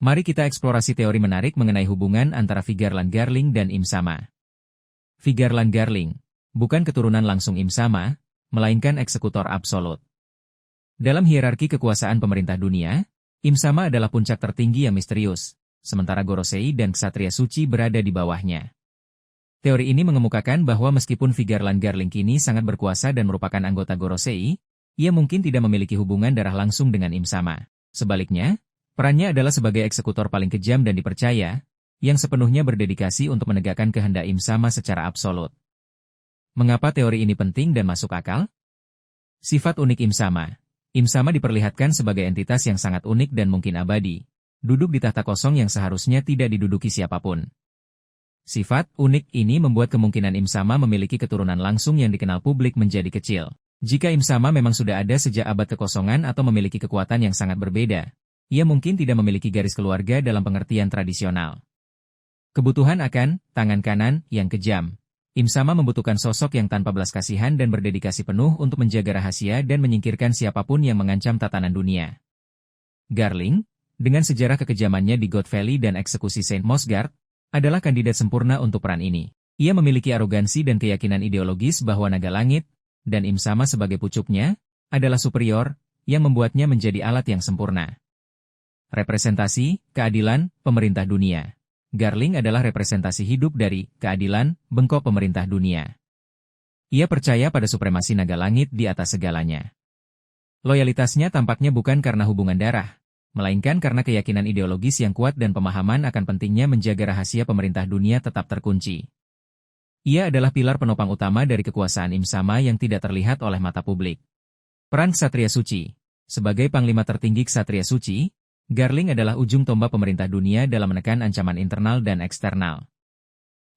Mari kita eksplorasi teori menarik mengenai hubungan antara Vigeland Garling dan Im Sama. Vigeland Garling bukan keturunan langsung Im Sama, melainkan eksekutor absolut. Dalam hierarki kekuasaan pemerintah dunia, Im Sama adalah puncak tertinggi yang misterius, sementara Gorosei dan Ksatria Suci berada di bawahnya. Teori ini mengemukakan bahwa meskipun Vigeland Garling kini sangat berkuasa dan merupakan anggota Gorosei, ia mungkin tidak memiliki hubungan darah langsung dengan Im Sama. Sebaliknya, perannya adalah sebagai eksekutor paling kejam dan dipercaya, yang sepenuhnya berdedikasi untuk menegakkan kehendak Im Sama secara absolut. Mengapa teori ini penting dan masuk akal? Sifat unik Im Sama. Im Sama diperlihatkan sebagai entitas yang sangat unik dan mungkin abadi, duduk di tahta kosong yang seharusnya tidak diduduki siapapun. Sifat unik ini membuat kemungkinan Im Sama memiliki keturunan langsung yang dikenal publik menjadi kecil. Jika Im Sama memang sudah ada sejak abad kekosongan atau memiliki kekuatan yang sangat berbeda, ia mungkin tidak memiliki garis keluarga dalam pengertian tradisional. Kebutuhan akan tangan kanan yang kejam. Im Sama membutuhkan sosok yang tanpa belas kasihan dan berdedikasi penuh untuk menjaga rahasia dan menyingkirkan siapapun yang mengancam tatanan dunia. Garling, dengan sejarah kekejamannya di God Valley dan eksekusi Saint Mosgard, adalah kandidat sempurna untuk peran ini. Ia memiliki arogansi dan keyakinan ideologis bahwa naga langit, dan Im Sama sebagai pucuknya, adalah superior, yang membuatnya menjadi alat yang sempurna. Representasi, keadilan, pemerintah dunia. Garling adalah representasi hidup dari keadilan, bengkok pemerintah dunia. Ia percaya pada supremasi naga langit di atas segalanya. Loyalitasnya tampaknya bukan karena hubungan darah, melainkan karena keyakinan ideologis yang kuat dan pemahaman akan pentingnya menjaga rahasia pemerintah dunia tetap terkunci. Ia adalah pilar penopang utama dari kekuasaan Im Sama yang tidak terlihat oleh mata publik. Peran Ksatria Suci. Sebagai panglima tertinggi Ksatria Suci, Garling adalah ujung tombak pemerintah dunia dalam menekan ancaman internal dan eksternal.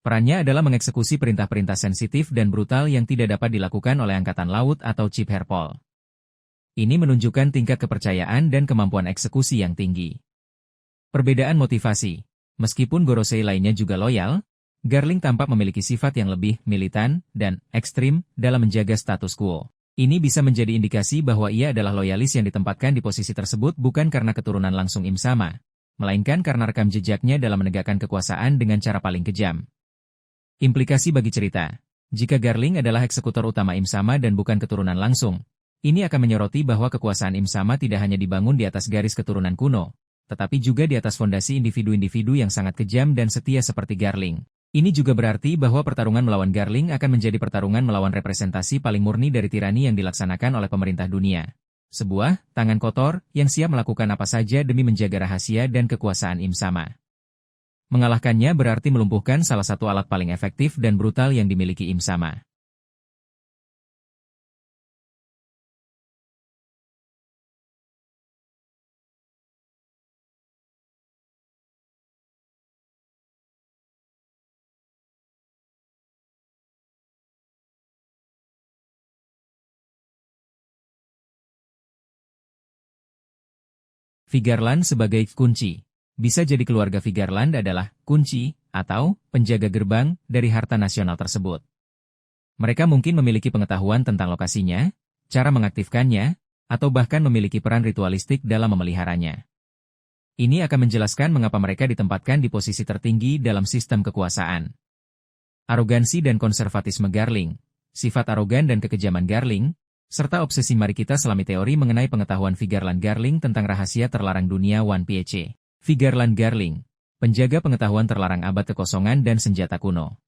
Perannya adalah mengeksekusi perintah-perintah sensitif dan brutal yang tidak dapat dilakukan oleh Angkatan Laut atau Chief Herpol. Ini menunjukkan tingkat kepercayaan dan kemampuan eksekusi yang tinggi. Perbedaan motivasi. Meskipun Gorosei lainnya juga loyal, Garling tampak memiliki sifat yang lebih militan dan ekstrim dalam menjaga status quo. Ini bisa menjadi indikasi bahwa ia adalah loyalis yang ditempatkan di posisi tersebut bukan karena keturunan langsung Im Sama, melainkan karena rekam jejaknya dalam menegakkan kekuasaan dengan cara paling kejam. Implikasi bagi cerita. Jika Garling adalah eksekutor utama Im Sama dan bukan keturunan langsung, ini akan menyoroti bahwa kekuasaan Im Sama tidak hanya dibangun di atas garis keturunan kuno, tetapi juga di atas fondasi individu-individu yang sangat kejam dan setia seperti Garling. Ini juga berarti bahwa pertarungan melawan Garling akan menjadi pertarungan melawan representasi paling murni dari tirani yang dilaksanakan oleh pemerintah dunia. Sebuah tangan kotor yang siap melakukan apa saja demi menjaga rahasia dan kekuasaan Im Sama. Mengalahkannya berarti melumpuhkan salah satu alat paling efektif dan brutal yang dimiliki Im Sama. Vigeland sebagai kunci. Bisa jadi keluarga Vigeland adalah kunci atau penjaga gerbang dari harta nasional tersebut. Mereka mungkin memiliki pengetahuan tentang lokasinya, cara mengaktifkannya, atau bahkan memiliki peran ritualistik dalam memeliharanya. Ini akan menjelaskan mengapa mereka ditempatkan di posisi tertinggi dalam sistem kekuasaan. Arogansi dan konservatisme Garling. Sifat arogan dan kekejaman Garling, serta obsesi mari kita selami teori mengenai pengetahuan Vigeland Garling tentang rahasia terlarang dunia 1PHC. Vigeland Garling, penjaga pengetahuan terlarang abad kekosongan dan senjata kuno.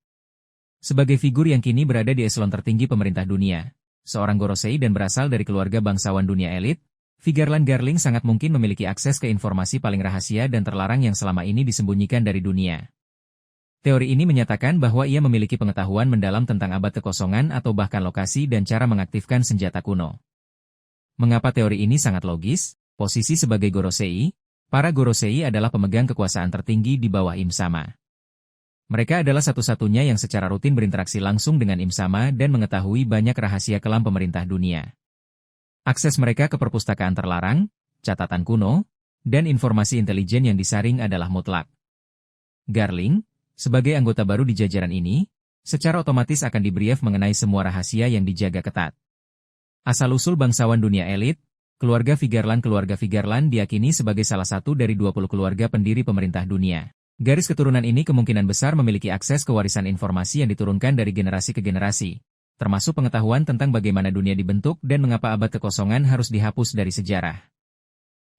Sebagai figur yang kini berada di eselon tertinggi pemerintah dunia, seorang Gorosei dan berasal dari keluarga bangsawan dunia elit, Vigeland Garling sangat mungkin memiliki akses ke informasi paling rahasia dan terlarang yang selama ini disembunyikan dari dunia. Teori ini menyatakan bahwa ia memiliki pengetahuan mendalam tentang abad kekosongan atau bahkan lokasi dan cara mengaktifkan senjata kuno. Mengapa teori ini sangat logis? Posisi sebagai Gorosei, para Gorosei adalah pemegang kekuasaan tertinggi di bawah Im Sama. Mereka adalah satu-satunya yang secara rutin berinteraksi langsung dengan Im Sama dan mengetahui banyak rahasia kelam pemerintah dunia. Akses mereka ke perpustakaan terlarang, catatan kuno, dan informasi intelijen yang disaring adalah mutlak. Garling, sebagai anggota baru di jajaran ini, secara otomatis akan dibrief mengenai semua rahasia yang dijaga ketat. Asal-usul bangsawan dunia elit, Keluarga Vigeland diyakini sebagai salah satu dari 20 keluarga pendiri pemerintah dunia. Garis keturunan ini kemungkinan besar memiliki akses ke warisan informasi yang diturunkan dari generasi ke generasi, termasuk pengetahuan tentang bagaimana dunia dibentuk dan mengapa abad kekosongan harus dihapus dari sejarah.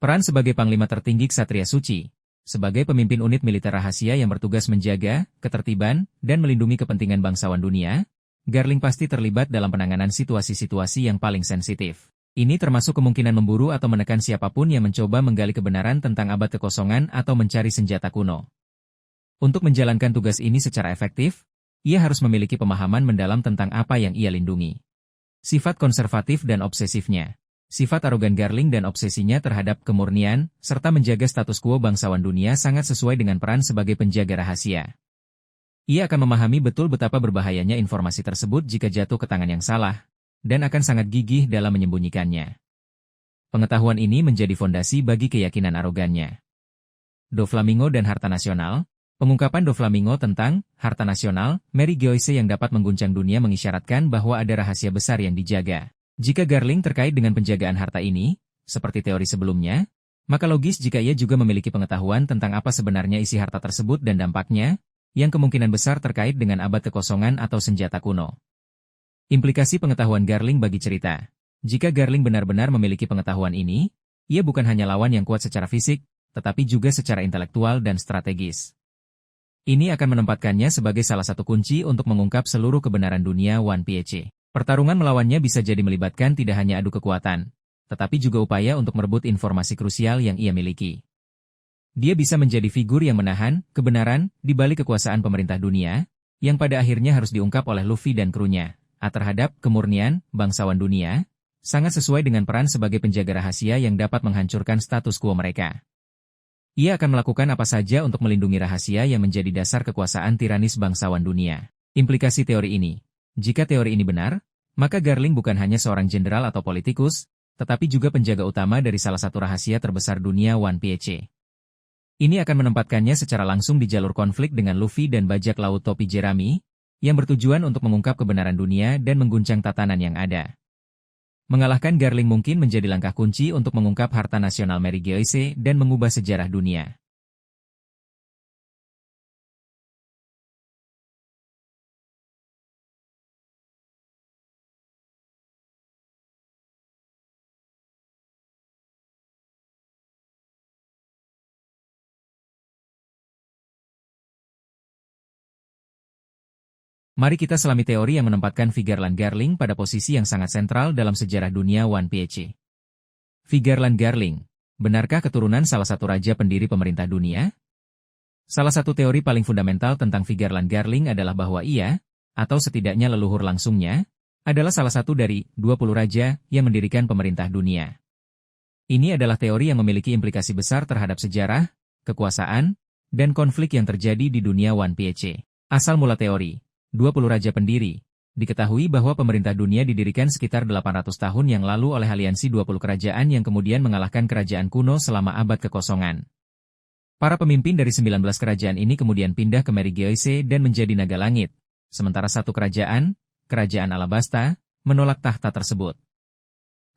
Peran sebagai panglima tertinggi Ksatria Suci, sebagai pemimpin unit militer rahasia yang bertugas menjaga ketertiban dan melindungi kepentingan bangsawan dunia, Garling pasti terlibat dalam penanganan situasi-situasi yang paling sensitif. Ini termasuk kemungkinan memburu atau menekan siapapun yang mencoba menggali kebenaran tentang abad kekosongan atau mencari senjata kuno. Untuk menjalankan tugas ini secara efektif, ia harus memiliki pemahaman mendalam tentang apa yang ia lindungi. Sifat konservatif dan obsesifnya. Sifat arogan Garling dan obsesinya terhadap kemurnian, serta menjaga status quo bangsawan dunia sangat sesuai dengan peran sebagai penjaga rahasia. Ia akan memahami betul betapa berbahayanya informasi tersebut jika jatuh ke tangan yang salah, dan akan sangat gigih dalam menyembunyikannya. Pengetahuan ini menjadi fondasi bagi keyakinan arogannya. Doflamingo dan harta nasional. Pengungkapan Doflamingo tentang harta nasional, Mary Joyce yang dapat mengguncang dunia mengisyaratkan bahwa ada rahasia besar yang dijaga. Jika Garling terkait dengan penjagaan harta ini, seperti teori sebelumnya, maka logis jika ia juga memiliki pengetahuan tentang apa sebenarnya isi harta tersebut dan dampaknya, yang kemungkinan besar terkait dengan abad kekosongan atau senjata kuno. Implikasi pengetahuan Garling bagi cerita. Jika Garling benar-benar memiliki pengetahuan ini, ia bukan hanya lawan yang kuat secara fisik, tetapi juga secara intelektual dan strategis. Ini akan menempatkannya sebagai salah satu kunci untuk mengungkap seluruh kebenaran dunia One Piece. Pertarungan melawannya bisa jadi melibatkan tidak hanya adu kekuatan, tetapi juga upaya untuk merebut informasi krusial yang ia miliki. Dia bisa menjadi figur yang menahan kebenaran di balik kekuasaan pemerintah dunia, yang pada akhirnya harus diungkap oleh Luffy dan krunya. Terhadap kemurnian bangsawan dunia, sangat sesuai dengan peran sebagai penjaga rahasia yang dapat menghancurkan status quo mereka. Ia akan melakukan apa saja untuk melindungi rahasia yang menjadi dasar kekuasaan tiranis bangsawan dunia. Implikasi teori ini. Jika teori ini benar, maka Garling bukan hanya seorang jenderal atau politikus, tetapi juga penjaga utama dari salah satu rahasia terbesar dunia One Piece. Ini akan menempatkannya secara langsung di jalur konflik dengan Luffy dan bajak laut topi Jerami, yang bertujuan untuk mengungkap kebenaran dunia dan mengguncang tatanan yang ada. Mengalahkan Garling mungkin menjadi langkah kunci untuk mengungkap harta nasional Mary Joyce dan mengubah sejarah dunia. Mari kita selami teori yang menempatkan Vigeland Garling pada posisi yang sangat sentral dalam sejarah dunia One Piece. Vigeland Garling, benarkah keturunan salah satu raja pendiri pemerintah dunia? Salah satu teori paling fundamental tentang Vigeland Garling adalah bahwa ia, atau setidaknya leluhur langsungnya, adalah salah satu dari 20 raja yang mendirikan pemerintah dunia. Ini adalah teori yang memiliki implikasi besar terhadap sejarah, kekuasaan, dan konflik yang terjadi di dunia One Piece. Asal mula teori 20 raja pendiri. Diketahui bahwa pemerintah dunia didirikan sekitar 800 tahun yang lalu oleh aliansi 20 kerajaan yang kemudian mengalahkan kerajaan kuno selama abad kekosongan. Para pemimpin dari 19 kerajaan ini kemudian pindah ke Mary Joyce dan menjadi naga langit, sementara satu kerajaan, Kerajaan Alabasta, menolak tahta tersebut.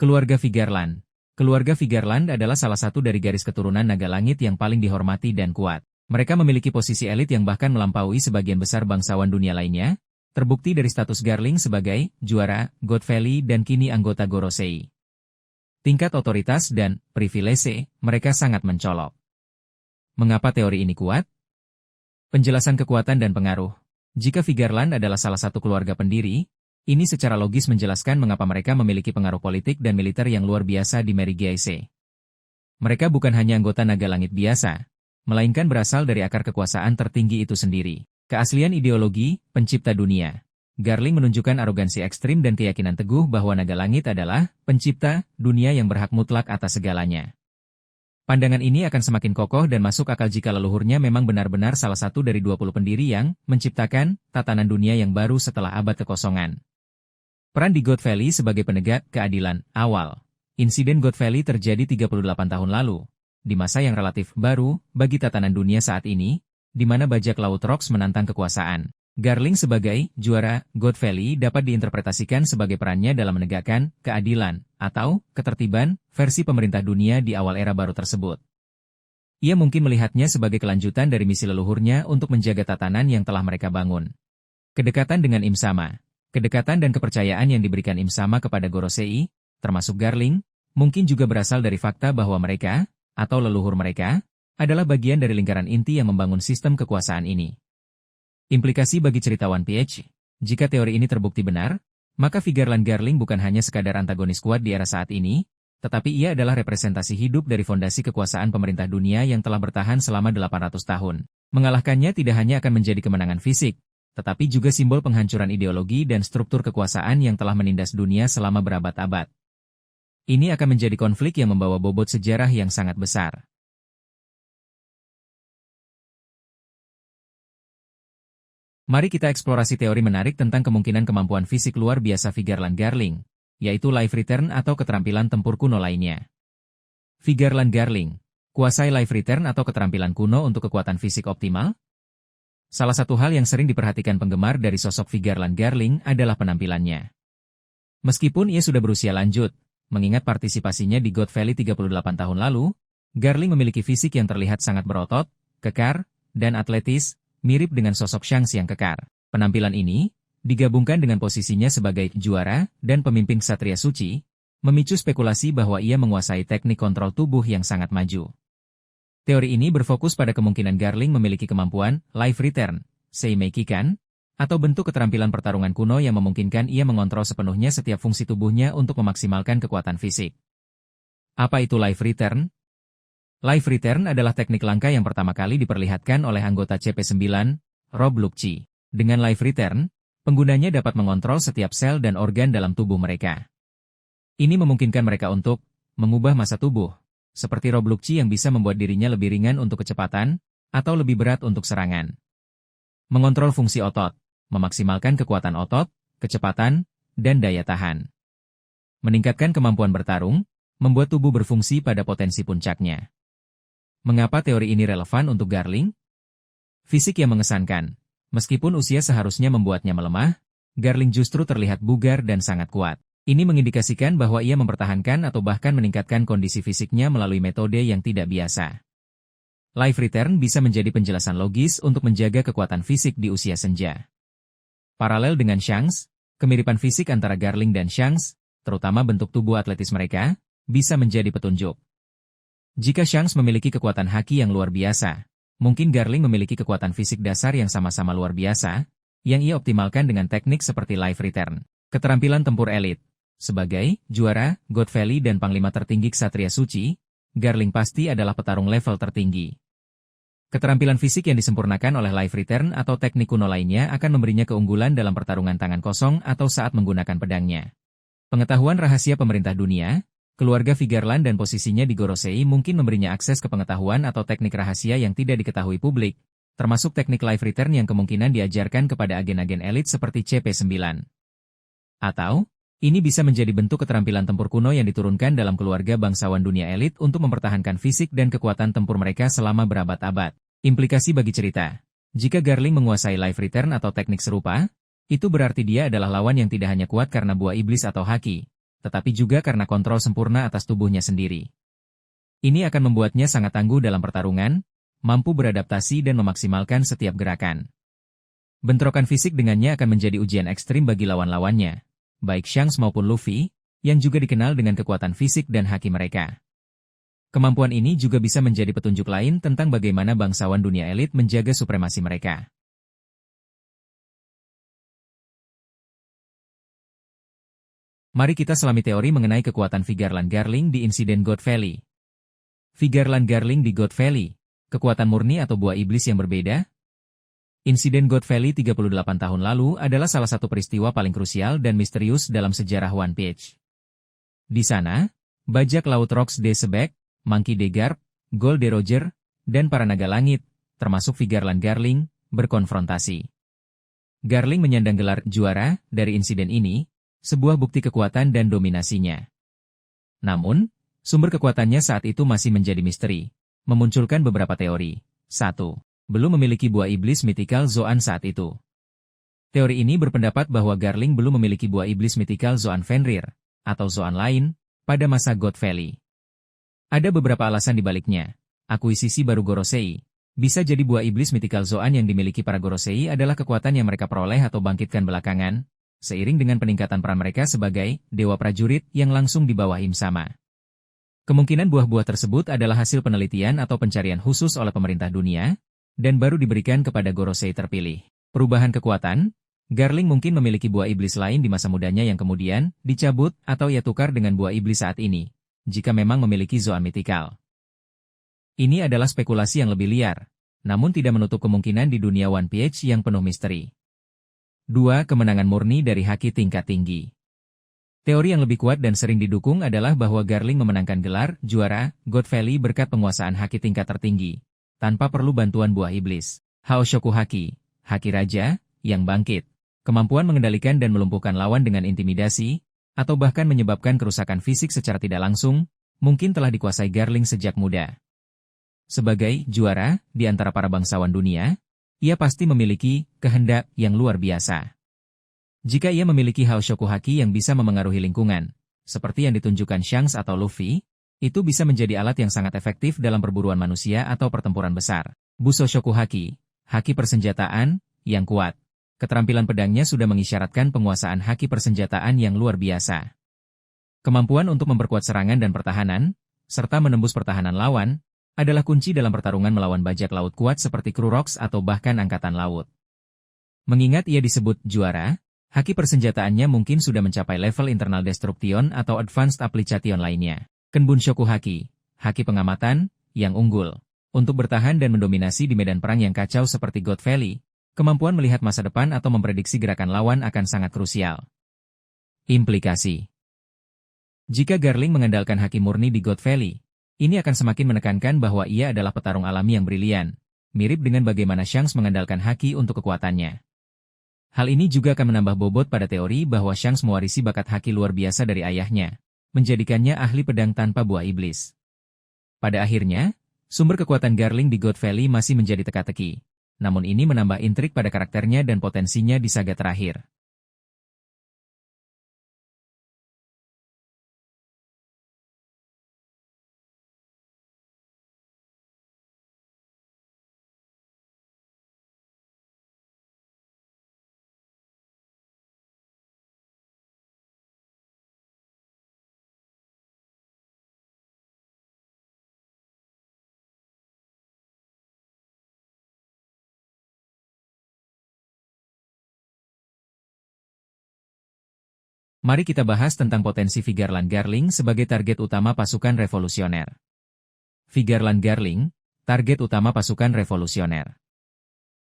Keluarga Vigeland. Keluarga Vigeland adalah salah satu dari garis keturunan naga langit yang paling dihormati dan kuat. Mereka memiliki posisi elit yang bahkan melampaui sebagian besar bangsawan dunia lainnya, terbukti dari status Garling sebagai juara God Valley dan kini anggota Gorosei. Tingkat otoritas dan privilese mereka sangat mencolok. Mengapa teori ini kuat? Penjelasan kekuatan dan pengaruh. Jika Vigeland adalah salah satu keluarga pendiri, ini secara logis menjelaskan mengapa mereka memiliki pengaruh politik dan militer yang luar biasa di Mary Joyce. Mereka bukan hanya anggota naga langit biasa, melainkan berasal dari akar kekuasaan tertinggi itu sendiri. Keaslian ideologi, pencipta dunia. Garling menunjukkan arogansi ekstrim dan keyakinan teguh bahwa naga langit adalah pencipta dunia yang berhak mutlak atas segalanya. Pandangan ini akan semakin kokoh dan masuk akal jika leluhurnya memang benar-benar salah satu dari 20 pendiri yang menciptakan tatanan dunia yang baru setelah abad kekosongan. Peran di God Valley sebagai penegak keadilan awal. Insiden God Valley terjadi 38 tahun lalu, di masa yang relatif baru bagi tatanan dunia saat ini, di mana bajak laut Rocks menantang kekuasaan. Garling sebagai juara God Valley dapat diinterpretasikan sebagai perannya dalam menegakkan keadilan atau ketertiban versi pemerintah dunia di awal era baru tersebut. Ia mungkin melihatnya sebagai kelanjutan dari misi leluhurnya untuk menjaga tatanan yang telah mereka bangun. Kedekatan dengan Im Sama, kedekatan dan kepercayaan yang diberikan Im Sama kepada Gorosei, termasuk Garling, mungkin juga berasal dari fakta bahwa mereka, atau leluhur mereka, adalah bagian dari lingkaran inti yang membangun sistem kekuasaan ini. Implikasi bagi cerita One Piece, jika teori ini terbukti benar, maka Vigarland Garling bukan hanya sekadar antagonis kuat di era saat ini, tetapi ia adalah representasi hidup dari fondasi kekuasaan pemerintah dunia yang telah bertahan selama 800 tahun. Mengalahkannya tidak hanya akan menjadi kemenangan fisik, tetapi juga simbol penghancuran ideologi dan struktur kekuasaan yang telah menindas dunia selama berabad-abad. Ini akan menjadi konflik yang membawa bobot sejarah yang sangat besar. Mari kita eksplorasi teori menarik tentang kemungkinan kemampuan fisik luar biasa Vigarland Garling, yaitu Life Return atau keterampilan tempur kuno lainnya. Vigarland Garling, kuasai Life Return atau keterampilan kuno untuk kekuatan fisik optimal? Salah satu hal yang sering diperhatikan penggemar dari sosok Vigarland Garling adalah penampilannya. Meskipun ia sudah berusia lanjut, mengingat partisipasinya di God Valley 38 tahun lalu, Garling memiliki fisik yang terlihat sangat berotot, kekar, dan atletis, mirip dengan sosok Shanks yang kekar. Penampilan ini, digabungkan dengan posisinya sebagai juara dan pemimpin Ksatria Suci, memicu spekulasi bahwa ia menguasai teknik kontrol tubuh yang sangat maju. Teori ini berfokus pada kemungkinan Garling memiliki kemampuan Life Return, Seimei Kikan, atau bentuk keterampilan pertarungan kuno yang memungkinkan ia mengontrol sepenuhnya setiap fungsi tubuhnya untuk memaksimalkan kekuatan fisik. Apa itu Life Return? Life Return adalah teknik langka yang pertama kali diperlihatkan oleh anggota CP9, Rob Lucci. Dengan Life Return, penggunanya dapat mengontrol setiap sel dan organ dalam tubuh mereka. Ini memungkinkan mereka untuk mengubah massa tubuh, seperti Rob Lucci yang bisa membuat dirinya lebih ringan untuk kecepatan, atau lebih berat untuk serangan. Mengontrol fungsi otot, memaksimalkan kekuatan otot, kecepatan, dan daya tahan. Meningkatkan kemampuan bertarung, membuat tubuh berfungsi pada potensi puncaknya. Mengapa teori ini relevan untuk Garling? Fisik yang mengesankan. Meskipun usia seharusnya membuatnya melemah, Garling justru terlihat bugar dan sangat kuat. Ini mengindikasikan bahwa ia mempertahankan atau bahkan meningkatkan kondisi fisiknya melalui metode yang tidak biasa. Life Return bisa menjadi penjelasan logis untuk menjaga kekuatan fisik di usia senja. Paralel dengan Shanks, kemiripan fisik antara Garling dan Shanks, terutama bentuk tubuh atletis mereka, bisa menjadi petunjuk. Jika Shanks memiliki kekuatan haki yang luar biasa, mungkin Garling memiliki kekuatan fisik dasar yang sama-sama luar biasa, yang ia optimalkan dengan teknik seperti Life Return. Keterampilan tempur elit. Sebagai juara, God Valley dan panglima tertinggi Ksatria Suci, Garling pasti adalah petarung level tertinggi. Keterampilan fisik yang disempurnakan oleh Life Return atau teknik kuno lainnya akan memberinya keunggulan dalam pertarungan tangan kosong atau saat menggunakan pedangnya. Pengetahuan rahasia pemerintah dunia, keluarga Vigarland dan posisinya di Gorosei mungkin memberinya akses ke pengetahuan atau teknik rahasia yang tidak diketahui publik, termasuk teknik Life Return yang kemungkinan diajarkan kepada agen-agen elit seperti CP9. Atau, ini bisa menjadi bentuk keterampilan tempur kuno yang diturunkan dalam keluarga bangsawan dunia elit untuk mempertahankan fisik dan kekuatan tempur mereka selama berabad-abad. Implikasi bagi cerita. Jika Garling menguasai Life Return atau teknik serupa, itu berarti dia adalah lawan yang tidak hanya kuat karena buah iblis atau haki, tetapi juga karena kontrol sempurna atas tubuhnya sendiri. Ini akan membuatnya sangat tangguh dalam pertarungan, mampu beradaptasi dan memaksimalkan setiap gerakan. Bentrokan fisik dengannya akan menjadi ujian ekstrim bagi lawan-lawannya, baik Shanks maupun Luffy, yang juga dikenal dengan kekuatan fisik dan haki mereka. Kemampuan ini juga bisa menjadi petunjuk lain tentang bagaimana bangsawan dunia elit menjaga supremasi mereka. Mari kita selami teori mengenai kekuatan Vigarland Garling di insiden God Valley. Vigarland Garling di God Valley, kekuatan murni atau buah iblis yang berbeda? Insiden God Valley 38 tahun lalu adalah salah satu peristiwa paling krusial dan misterius dalam sejarah One Piece. Di sana, bajak laut Rox de Sebek, Monkey D. Garp, Gold de Roger, dan para naga langit, termasuk Vigarland Garling, berkonfrontasi. Garling menyandang gelar juara dari insiden ini, sebuah bukti kekuatan dan dominasinya. Namun, sumber kekuatannya saat itu masih menjadi misteri, memunculkan beberapa teori. 1. Belum memiliki buah iblis mythical Zoan saat itu. Teori ini berpendapat bahwa Garling belum memiliki buah iblis mitikal Zoan Fenrir, atau Zoan lain, pada masa God Valley. Ada beberapa alasan di baliknya. Akuisisi baru Gorosei. Bisa jadi buah iblis mitikal Zoan yang dimiliki para Gorosei adalah kekuatan yang mereka peroleh atau bangkitkan belakangan, seiring dengan peningkatan peran mereka sebagai dewa prajurit yang langsung di bawah Imsama. Kemungkinan buah-buah tersebut adalah hasil penelitian atau pencarian khusus oleh pemerintah dunia, dan baru diberikan kepada Gorosei terpilih. Perubahan kekuatan, Garling mungkin memiliki buah iblis lain di masa mudanya yang kemudian dicabut atau ia tukar dengan buah iblis saat ini, jika memang memiliki Zoan mitikal. Ini adalah spekulasi yang lebih liar, namun tidak menutup kemungkinan di dunia One Piece yang penuh misteri. 2. Kemenangan murni dari haki tingkat tinggi. Teori yang lebih kuat dan sering didukung adalah bahwa Garling memenangkan gelar juara God Valley berkat penguasaan haki tingkat tertinggi, tanpa perlu bantuan buah iblis. Haoshoku Haki, haki raja, yang bangkit, kemampuan mengendalikan dan melumpuhkan lawan dengan intimidasi, atau bahkan menyebabkan kerusakan fisik secara tidak langsung, mungkin telah dikuasai Garling sejak muda. Sebagai juara di antara para bangsawan dunia, ia pasti memiliki kehendak yang luar biasa. Jika ia memiliki Haoshoku Haki yang bisa memengaruhi lingkungan, seperti yang ditunjukkan Shanks atau Luffy, itu bisa menjadi alat yang sangat efektif dalam perburuan manusia atau pertempuran besar. Busoshoku Haki, haki persenjataan, yang kuat. Keterampilan pedangnya sudah mengisyaratkan penguasaan haki persenjataan yang luar biasa. Kemampuan untuk memperkuat serangan dan pertahanan, serta menembus pertahanan lawan, adalah kunci dalam pertarungan melawan bajak laut kuat seperti Krurox atau bahkan Angkatan Laut. Mengingat ia disebut juara, haki persenjataannya mungkin sudah mencapai level Internal Destruction atau Advanced Application lainnya. Kenbunshoku Haki, haki pengamatan, yang unggul. Untuk bertahan dan mendominasi di medan perang yang kacau seperti God Valley, kemampuan melihat masa depan atau memprediksi gerakan lawan akan sangat krusial. Implikasi. Jika Garling mengandalkan haki murni di God Valley, ini akan semakin menekankan bahwa ia adalah petarung alami yang brilian, mirip dengan bagaimana Shanks mengandalkan haki untuk kekuatannya. Hal ini juga akan menambah bobot pada teori bahwa Shanks mewarisi bakat haki luar biasa dari ayahnya, menjadikannya ahli pedang tanpa buah iblis. Pada akhirnya, sumber kekuatan Garling di God Valley masih menjadi teka-teki, namun ini menambah intrik pada karakternya dan potensinya di saga terakhir. Mari kita bahas tentang potensi Vigarland Garling sebagai target utama pasukan revolusioner. Vigarland Garling, target utama pasukan revolusioner.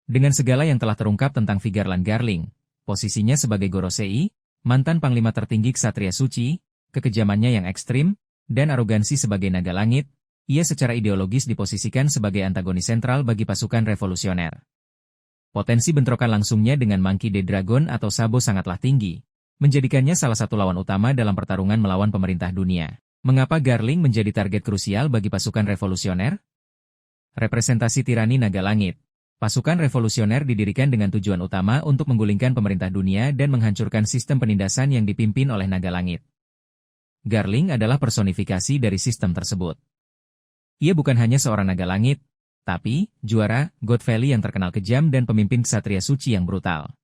Dengan segala yang telah terungkap tentang Vigarland Garling, posisinya sebagai Gorosei, mantan panglima tertinggi Ksatria Suci, kekejamannya yang ekstrim, dan arogansi sebagai naga langit, ia secara ideologis diposisikan sebagai antagonis sentral bagi pasukan revolusioner. Potensi bentrokan langsungnya dengan Monkey D. Dragon atau Sabo sangatlah tinggi, menjadikannya salah satu lawan utama dalam pertarungan melawan pemerintah dunia. Mengapa Garling menjadi target krusial bagi pasukan revolusioner? Representasi tirani naga langit. Pasukan revolusioner didirikan dengan tujuan utama untuk menggulingkan pemerintah dunia dan menghancurkan sistem penindasan yang dipimpin oleh naga langit. Garling adalah personifikasi dari sistem tersebut. Ia bukan hanya seorang naga langit, tapi juara God Valley yang terkenal kejam dan pemimpin ksatria suci yang brutal.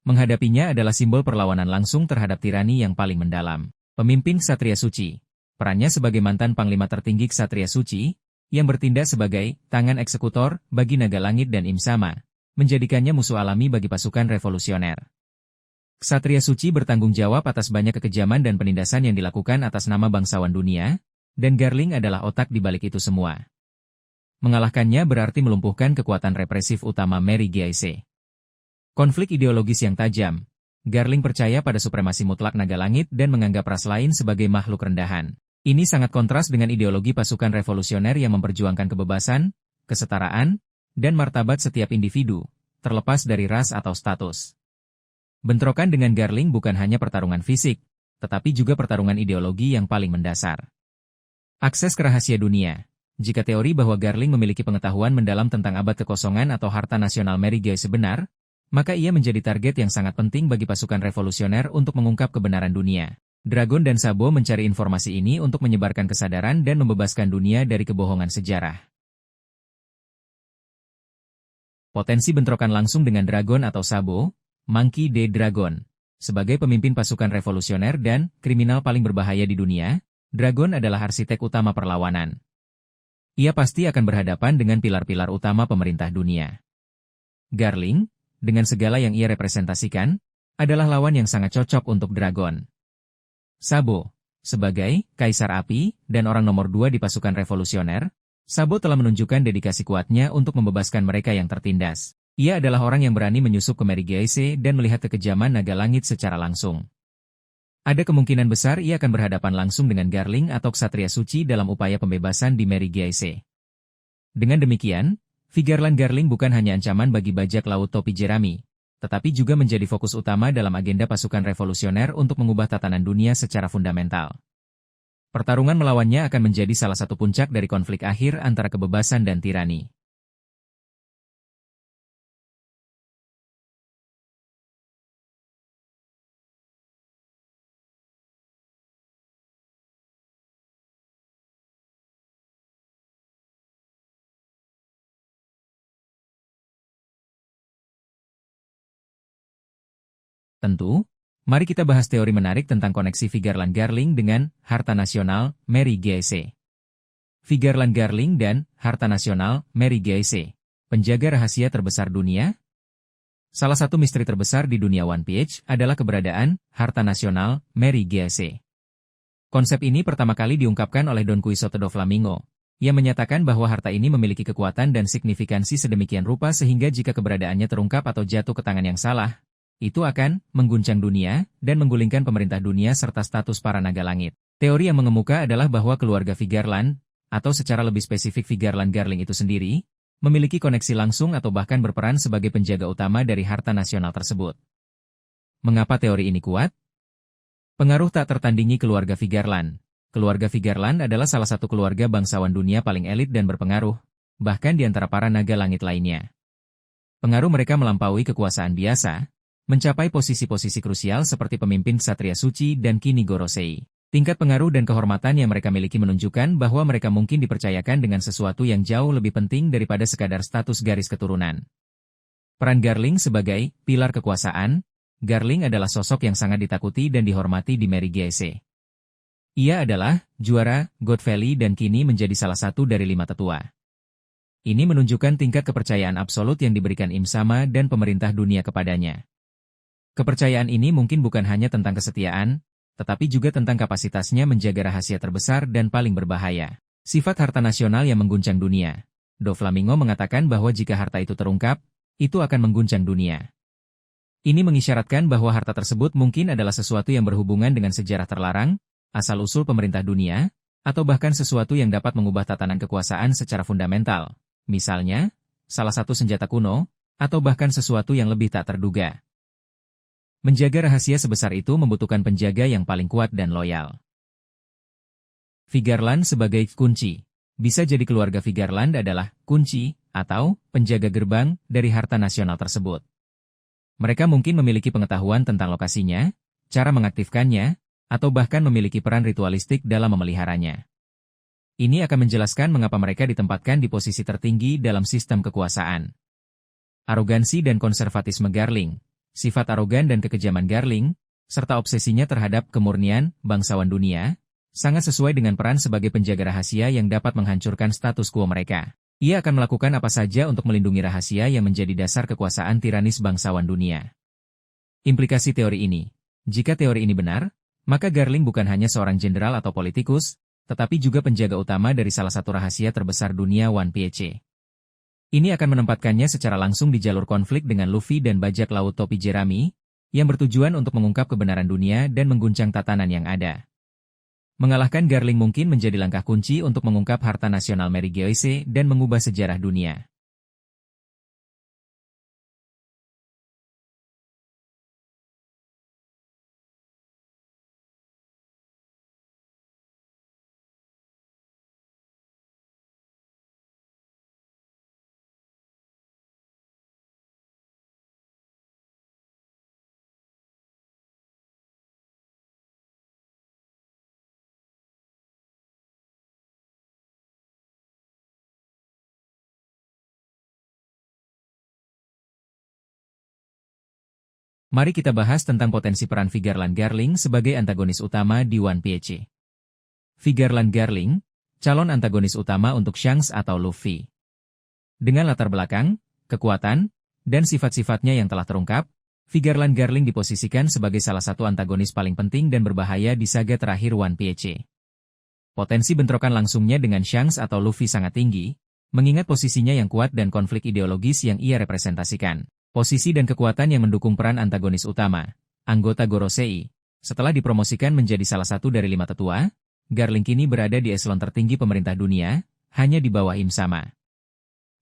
Menghadapinya adalah simbol perlawanan langsung terhadap tirani yang paling mendalam. Pemimpin Ksatria Suci. Perannya sebagai mantan panglima tertinggi Ksatria Suci, yang bertindak sebagai tangan eksekutor bagi naga langit dan Imsama, menjadikannya musuh alami bagi pasukan revolusioner. Ksatria Suci bertanggung jawab atas banyak kekejaman dan penindasan yang dilakukan atas nama bangsawan dunia, dan Garling adalah otak di balik itu semua. Mengalahkannya berarti melumpuhkan kekuatan represif utama Mary Giaise. Konflik ideologis yang tajam. Garling percaya pada supremasi mutlak naga langit dan menganggap ras lain sebagai makhluk rendahan. Ini sangat kontras dengan ideologi pasukan revolusioner yang memperjuangkan kebebasan, kesetaraan, dan martabat setiap individu, terlepas dari ras atau status. Bentrokan dengan Garling bukan hanya pertarungan fisik, tetapi juga pertarungan ideologi yang paling mendasar. Akses ke rahasia dunia. Jika teori bahwa Garling memiliki pengetahuan mendalam tentang abad kekosongan atau harta nasional Mary Giaise benar, maka ia menjadi target yang sangat penting bagi pasukan revolusioner untuk mengungkap kebenaran dunia. Dragon dan Sabo mencari informasi ini untuk menyebarkan kesadaran dan membebaskan dunia dari kebohongan sejarah. Potensi bentrokan langsung dengan Dragon atau Sabo, Monkey D. Dragon. Sebagai pemimpin pasukan revolusioner dan kriminal paling berbahaya di dunia, Dragon adalah arsitek utama perlawanan. Ia pasti akan berhadapan dengan pilar-pilar utama pemerintah dunia. Garling, dengan segala yang ia representasikan, adalah lawan yang sangat cocok untuk Dragon. Sabo, sebagai Kaisar Api dan orang nomor 2 di pasukan revolusioner, Sabo telah menunjukkan dedikasi kuatnya untuk membebaskan mereka yang tertindas. Ia adalah orang yang berani menyusup ke Mary Geise dan melihat kekejaman naga langit secara langsung. Ada kemungkinan besar ia akan berhadapan langsung dengan Garling atau Ksatria Suci dalam upaya pembebasan di Mary Geise. Dengan demikian, Vigarland Garling bukan hanya ancaman bagi bajak laut topi jerami, tetapi juga menjadi fokus utama dalam agenda pasukan revolusioner untuk mengubah tatanan dunia secara fundamental. Pertarungan melawannya akan menjadi salah satu puncak dari konflik akhir antara kebebasan dan tirani. Tentu, mari kita bahas teori menarik tentang koneksi Vigarland Garling dengan Harta Nasional, Mary Geise. Vigarland Garling dan Harta Nasional, Mary Geise. Penjaga rahasia terbesar dunia? Salah satu misteri terbesar di dunia One Piece adalah keberadaan Harta Nasional, Mary Geise. Konsep ini pertama kali diungkapkan oleh Don Quixote do Flamingo. Ia menyatakan bahwa harta ini memiliki kekuatan dan signifikansi sedemikian rupa sehingga jika keberadaannya terungkap atau jatuh ke tangan yang salah, itu akan mengguncang dunia dan menggulingkan pemerintah dunia serta status para naga langit. Teori yang mengemuka adalah bahwa keluarga Vigarland, atau secara lebih spesifik Vigarland Garling itu sendiri, memiliki koneksi langsung atau bahkan berperan sebagai penjaga utama dari harta nasional tersebut. Mengapa teori ini kuat? Pengaruh tak tertandingi keluarga Vigarland. Keluarga Vigarland adalah salah satu keluarga bangsawan dunia paling elit dan berpengaruh, bahkan di antara para naga langit lainnya. Pengaruh mereka melampaui kekuasaan biasa, mencapai posisi-posisi krusial seperti pemimpin Ksatria Suci dan kini Gorosei. Tingkat pengaruh dan kehormatan yang mereka miliki menunjukkan bahwa mereka mungkin dipercayakan dengan sesuatu yang jauh lebih penting daripada sekadar status garis keturunan. Peran Garling sebagai pilar kekuasaan, Garling adalah sosok yang sangat ditakuti dan dihormati di Mary Geise. Ia adalah juara God Valley dan kini menjadi salah satu dari 5 tetua. Ini menunjukkan tingkat kepercayaan absolut yang diberikan Im Sama dan pemerintah dunia kepadanya. Kepercayaan ini mungkin bukan hanya tentang kesetiaan, tetapi juga tentang kapasitasnya menjaga rahasia terbesar dan paling berbahaya. Sifat harta nasional yang mengguncang dunia. Do Flamingo mengatakan bahwa jika harta itu terungkap, itu akan mengguncang dunia. Ini mengisyaratkan bahwa harta tersebut mungkin adalah sesuatu yang berhubungan dengan sejarah terlarang, asal-usul pemerintah dunia, atau bahkan sesuatu yang dapat mengubah tatanan kekuasaan secara fundamental. Misalnya, salah satu senjata kuno, atau bahkan sesuatu yang lebih tak terduga. Menjaga rahasia sebesar itu membutuhkan penjaga yang paling kuat dan loyal. Vigarland sebagai kunci. Bisa jadi keluarga Vigarland adalah kunci atau penjaga gerbang dari harta nasional tersebut. Mereka mungkin memiliki pengetahuan tentang lokasinya, cara mengaktifkannya, atau bahkan memiliki peran ritualistik dalam memeliharanya. Ini akan menjelaskan mengapa mereka ditempatkan di posisi tertinggi dalam sistem kekuasaan. Arogansi dan konservatisme Garling. Sifat arogan dan kekejaman Garling, serta obsesinya terhadap kemurnian bangsawan dunia, sangat sesuai dengan peran sebagai penjaga rahasia yang dapat menghancurkan status quo mereka. Ia akan melakukan apa saja untuk melindungi rahasia yang menjadi dasar kekuasaan tiranis bangsawan dunia. Implikasi teori ini. Jika teori ini benar, maka Garling bukan hanya seorang jenderal atau politikus, tetapi juga penjaga utama dari salah satu rahasia terbesar dunia One Piece. Ini akan menempatkannya secara langsung di jalur konflik dengan Luffy dan bajak laut topi jerami, yang bertujuan untuk mengungkap kebenaran dunia dan mengguncang tatanan yang ada. Mengalahkan Garling mungkin menjadi langkah kunci untuk mengungkap harta nasional Mary Geise dan mengubah sejarah dunia. Mari kita bahas tentang potensi peran Figarland Garling sebagai antagonis utama di One Piece. Figarland Garling, calon antagonis utama untuk Shanks atau Luffy. Dengan latar belakang, kekuatan, dan sifat-sifatnya yang telah terungkap, Figarland Garling diposisikan sebagai salah satu antagonis paling penting dan berbahaya di saga terakhir One Piece. Potensi bentrokan langsungnya dengan Shanks atau Luffy sangat tinggi, mengingat posisinya yang kuat dan konflik ideologis yang ia representasikan. Posisi dan kekuatan yang mendukung peran antagonis utama, anggota Gorosei. Setelah dipromosikan menjadi salah satu dari 5 tetua, Garling kini berada di eselon tertinggi pemerintah dunia, hanya di bawah Im-sama.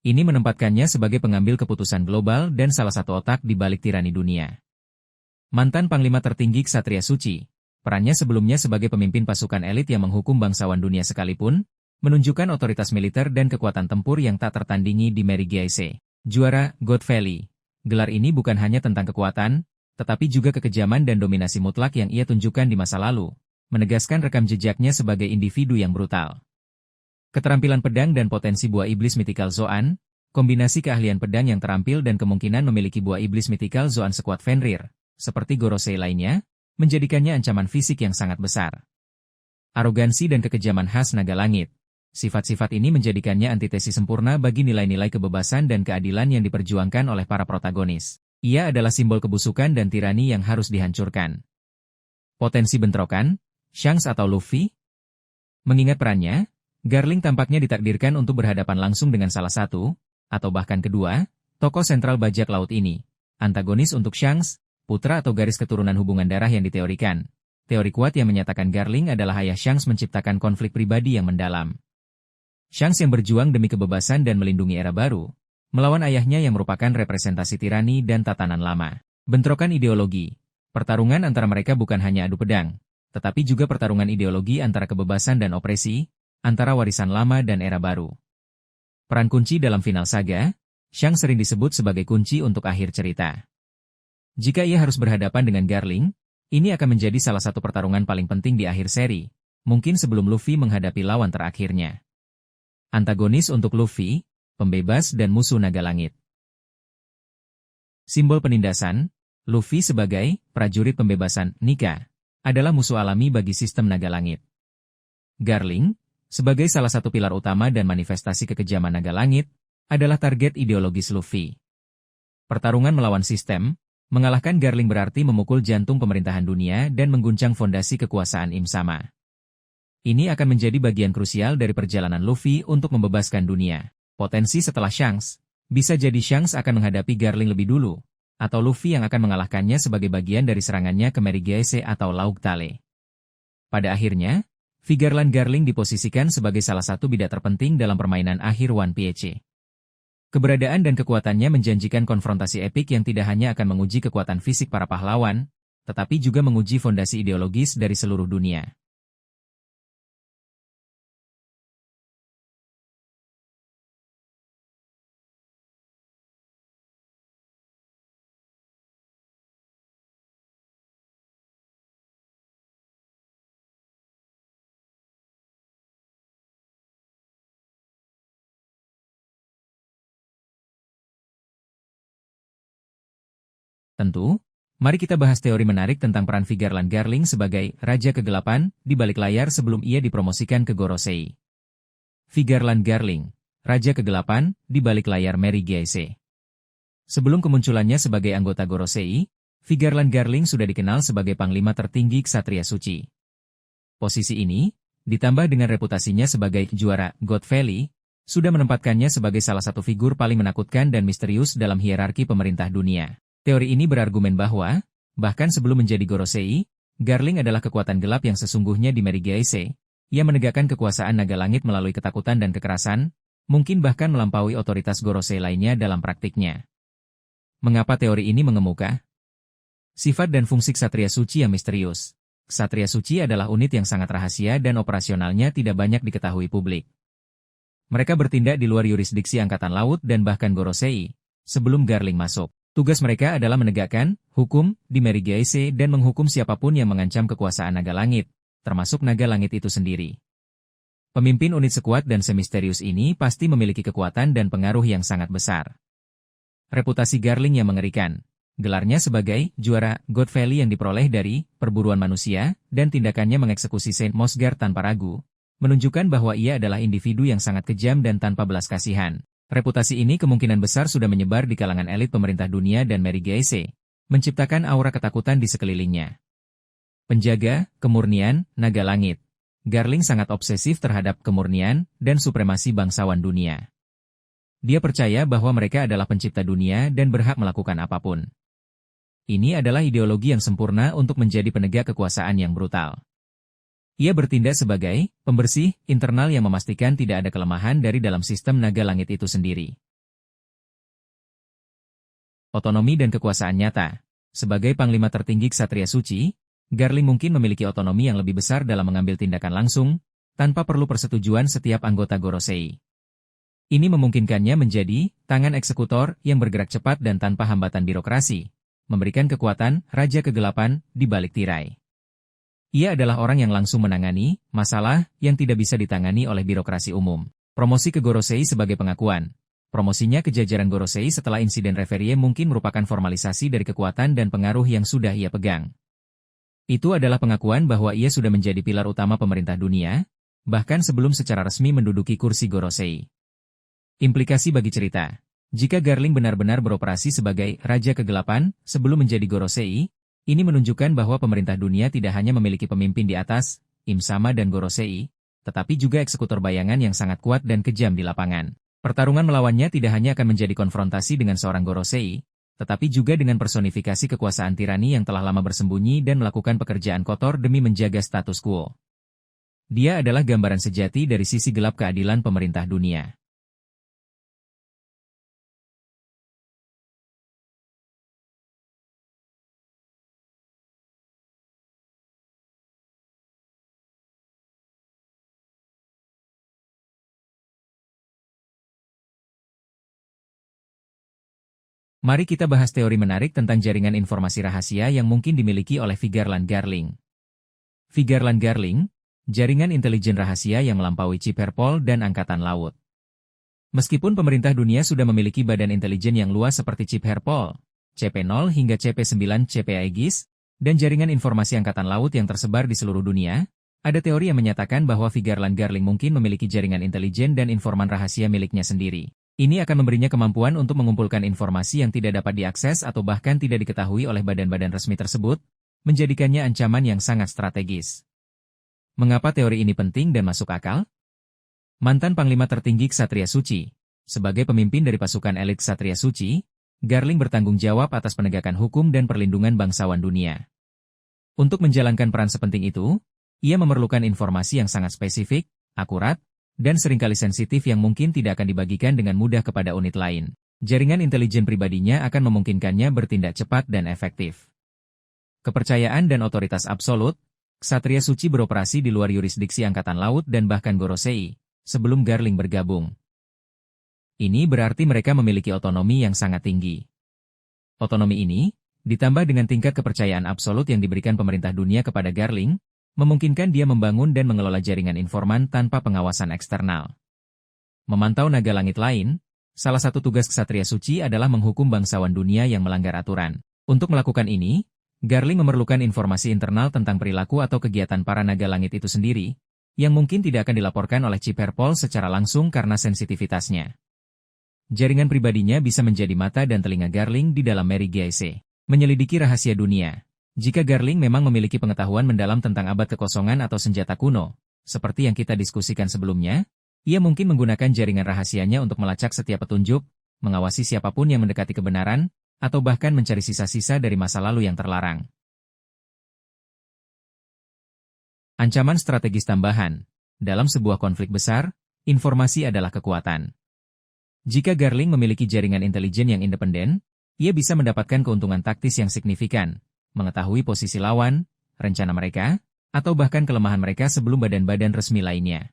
Ini menempatkannya sebagai pengambil keputusan global dan salah satu otak di balik tirani dunia. Mantan Panglima tertinggi Ksatria Suci, perannya sebelumnya sebagai pemimpin pasukan elit yang menghukum bangsawan dunia sekalipun, menunjukkan otoritas militer dan kekuatan tempur yang tak tertandingi di Mary Geise. Juara, God Valley. Gelar ini bukan hanya tentang kekuatan, tetapi juga kekejaman dan dominasi mutlak yang ia tunjukkan di masa lalu, menegaskan rekam jejaknya sebagai individu yang brutal. Keterampilan pedang dan potensi buah iblis Mythical Zoan, kombinasi keahlian pedang yang terampil dan kemungkinan memiliki buah iblis Mythical Zoan sekuat Fenrir, seperti Gorosei lainnya, menjadikannya ancaman fisik yang sangat besar. Arogansi dan kekejaman khas naga langit. Sifat-sifat ini menjadikannya antitesis sempurna bagi nilai-nilai kebebasan dan keadilan yang diperjuangkan oleh para protagonis. Ia adalah simbol kebusukan dan tirani yang harus dihancurkan. Potensi bentrokan, Shanks atau Luffy? Mengingat perannya, Garling tampaknya ditakdirkan untuk berhadapan langsung dengan salah satu, atau bahkan kedua, tokoh sentral bajak laut ini. Antagonis untuk Shanks, putra atau garis keturunan hubungan darah yang diteorikan. Teori kuat yang menyatakan Garling adalah ayah Shanks menciptakan konflik pribadi yang mendalam. Shanks yang berjuang demi kebebasan dan melindungi era baru, melawan ayahnya yang merupakan representasi tirani dan tatanan lama. Bentrokan ideologi. Pertarungan antara mereka bukan hanya adu pedang, tetapi juga pertarungan ideologi antara kebebasan dan opresi, antara warisan lama dan era baru. Peran kunci dalam final saga, Shanks sering disebut sebagai kunci untuk akhir cerita. Jika ia harus berhadapan dengan Garling, ini akan menjadi salah satu pertarungan paling penting di akhir seri, mungkin sebelum Luffy menghadapi lawan terakhirnya. Antagonis untuk Luffy, pembebas dan musuh naga langit. Simbol penindasan, Luffy sebagai prajurit pembebasan Nika, adalah musuh alami bagi sistem naga langit. Garling, sebagai salah satu pilar utama dan manifestasi kekejaman naga langit, adalah target ideologis Luffy. Pertarungan melawan sistem, mengalahkan Garling berarti memukul jantung pemerintahan dunia dan mengguncang fondasi kekuasaan Im-sama. Ini akan menjadi bagian krusial dari perjalanan Luffy untuk membebaskan dunia. Potensi setelah Shanks, bisa jadi Shanks akan menghadapi Garling lebih dulu, atau Luffy yang akan mengalahkannya sebagai bagian dari serangannya ke Mary Geise atau Laug Tale. Pada akhirnya, Figarland Garling diposisikan sebagai salah satu bidak terpenting dalam permainan akhir One Piece. Keberadaan dan kekuatannya menjanjikan konfrontasi epik yang tidak hanya akan menguji kekuatan fisik para pahlawan, tetapi juga menguji fondasi ideologis dari seluruh dunia. Tentu, mari kita bahas teori menarik tentang peran Figarland Garling sebagai Raja Kegelapan di balik layar sebelum ia dipromosikan ke Gorosei. Figarland Garling, Raja Kegelapan di balik layar Mary Geise. Sebelum kemunculannya sebagai anggota Gorosei, Figarland Garling sudah dikenal sebagai panglima tertinggi Ksatria Suci. Posisi ini, ditambah dengan reputasinya sebagai juara God Valley, sudah menempatkannya sebagai salah satu figur paling menakutkan dan misterius dalam hierarki pemerintah dunia. Teori ini berargumen bahwa, bahkan sebelum menjadi Gorosei, Garling adalah kekuatan gelap yang sesungguhnya di Mary Geise. Ia menegakkan kekuasaan naga langit melalui ketakutan dan kekerasan, mungkin bahkan melampaui otoritas Gorosei lainnya dalam praktiknya. Mengapa teori ini mengemuka? Sifat dan fungsi Ksatria Suci yang misterius. Ksatria Suci adalah unit yang sangat rahasia dan operasionalnya tidak banyak diketahui publik. Mereka bertindak di luar yurisdiksi Angkatan Laut dan bahkan Gorosei, sebelum Garling masuk. Tugas mereka adalah menegakkan hukum di Mary Geise dan menghukum siapapun yang mengancam kekuasaan naga langit, termasuk naga langit itu sendiri. Pemimpin unit sekuat dan semisterius ini pasti memiliki kekuatan dan pengaruh yang sangat besar. Reputasi Garling yang mengerikan. Gelarnya sebagai juara God Valley yang diperoleh dari perburuan manusia, dan tindakannya mengeksekusi Saint Mosgar tanpa ragu, menunjukkan bahwa ia adalah individu yang sangat kejam dan tanpa belas kasihan. Reputasi ini kemungkinan besar sudah menyebar di kalangan elit pemerintah dunia dan Mary Gacy, menciptakan aura ketakutan di sekelilingnya. Penjaga, kemurnian, naga langit. Garling sangat obsesif terhadap kemurnian dan supremasi bangsawan dunia. Dia percaya bahwa mereka adalah pencipta dunia dan berhak melakukan apapun. Ini adalah ideologi yang sempurna untuk menjadi penegak kekuasaan yang brutal. Ia bertindak sebagai pembersih internal yang memastikan tidak ada kelemahan dari dalam sistem naga langit itu sendiri. Otonomi dan kekuasaan nyata. Sebagai panglima tertinggi Ksatria Suci, Garling mungkin memiliki otonomi yang lebih besar dalam mengambil tindakan langsung, tanpa perlu persetujuan setiap anggota Gorosei. Ini memungkinkannya menjadi tangan eksekutor yang bergerak cepat dan tanpa hambatan birokrasi, memberikan kekuatan Raja Kegelapan di balik tirai. Ia adalah orang yang langsung menangani masalah yang tidak bisa ditangani oleh birokrasi umum. Promosi ke Gorosei sebagai pengakuan. Promosinya ke jajaran Gorosei setelah insiden Reverie mungkin merupakan formalisasi dari kekuatan dan pengaruh yang sudah ia pegang. Itu adalah pengakuan bahwa ia sudah menjadi pilar utama pemerintah dunia, bahkan sebelum secara resmi menduduki kursi Gorosei. Implikasi bagi cerita. Jika Garling benar-benar beroperasi sebagai Raja Kegelapan sebelum menjadi Gorosei, ini menunjukkan bahwa pemerintah dunia tidak hanya memiliki pemimpin di atas, Imsama dan Gorosei, tetapi juga eksekutor bayangan yang sangat kuat dan kejam di lapangan. Pertarungan melawannya tidak hanya akan menjadi konfrontasi dengan seorang Gorosei, tetapi juga dengan personifikasi kekuasaan tirani yang telah lama bersembunyi dan melakukan pekerjaan kotor demi menjaga status quo. Dia adalah gambaran sejati dari sisi gelap keadilan pemerintah dunia. Mari kita bahas teori menarik tentang jaringan informasi rahasia yang mungkin dimiliki oleh Vigarland Garling. Vigarland Garling, jaringan intelijen rahasia yang melampaui Chip Herpol dan Angkatan Laut. Meskipun pemerintah dunia sudah memiliki badan intelijen yang luas seperti Chip Herpol, CP0 hingga CP9 CP Aegis, dan jaringan informasi Angkatan Laut yang tersebar di seluruh dunia, ada teori yang menyatakan bahwa Vigarland Garling mungkin memiliki jaringan intelijen dan informan rahasia miliknya sendiri. Ini akan memberinya kemampuan untuk mengumpulkan informasi yang tidak dapat diakses atau bahkan tidak diketahui oleh badan-badan resmi tersebut, menjadikannya ancaman yang sangat strategis. Mengapa teori ini penting dan masuk akal? Mantan Panglima Tertinggi Ksatria Suci, sebagai pemimpin dari pasukan elit Ksatria Suci, Garling bertanggung jawab atas penegakan hukum dan perlindungan bangsawan dunia. Untuk menjalankan peran sepenting itu, ia memerlukan informasi yang sangat spesifik, akurat, dan seringkali sensitif yang mungkin tidak akan dibagikan dengan mudah kepada unit lain. Jaringan intelijen pribadinya akan memungkinkannya bertindak cepat dan efektif. Kepercayaan dan otoritas absolut, Ksatria Suci beroperasi di luar yurisdiksi Angkatan Laut dan bahkan Gorosei, sebelum Garling bergabung. Ini berarti mereka memiliki otonomi yang sangat tinggi. Otonomi ini, ditambah dengan tingkat kepercayaan absolut yang diberikan pemerintah dunia kepada Garling, memungkinkan dia membangun dan mengelola jaringan informan tanpa pengawasan eksternal. Memantau naga langit lain, salah satu tugas Ksatria Suci adalah menghukum bangsawan dunia yang melanggar aturan. Untuk melakukan ini, Garling memerlukan informasi internal tentang perilaku atau kegiatan para naga langit itu sendiri, yang mungkin tidak akan dilaporkan oleh Chip Herpol secara langsung karena sensitivitasnya. Jaringan pribadinya bisa menjadi mata dan telinga Garling di dalam Mary Gacy, menyelidiki rahasia dunia. Jika Garling memang memiliki pengetahuan mendalam tentang abad kekosongan atau senjata kuno, seperti yang kita diskusikan sebelumnya, ia mungkin menggunakan jaringan rahasianya untuk melacak setiap petunjuk, mengawasi siapapun yang mendekati kebenaran, atau bahkan mencari sisa-sisa dari masa lalu yang terlarang. Ancaman strategis tambahan. Dalam sebuah konflik besar, informasi adalah kekuatan. Jika Garling memiliki jaringan intelijen yang independen, ia bisa mendapatkan keuntungan taktis yang signifikan, mengetahui posisi lawan, rencana mereka, atau bahkan kelemahan mereka sebelum badan-badan resmi lainnya.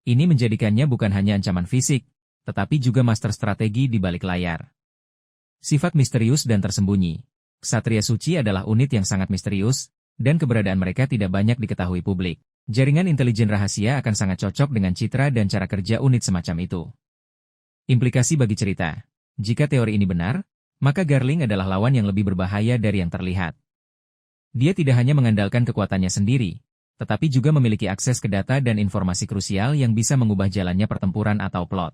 Ini menjadikannya bukan hanya ancaman fisik, tetapi juga master strategi di balik layar. Sifat misterius dan tersembunyi. Ksatria Suci adalah unit yang sangat misterius, dan keberadaan mereka tidak banyak diketahui publik. Jaringan intelijen rahasia akan sangat cocok dengan citra dan cara kerja unit semacam itu. Implikasi bagi cerita. Jika teori ini benar, maka Garling adalah lawan yang lebih berbahaya dari yang terlihat. Dia tidak hanya mengandalkan kekuatannya sendiri, tetapi juga memiliki akses ke data dan informasi krusial yang bisa mengubah jalannya pertempuran atau plot.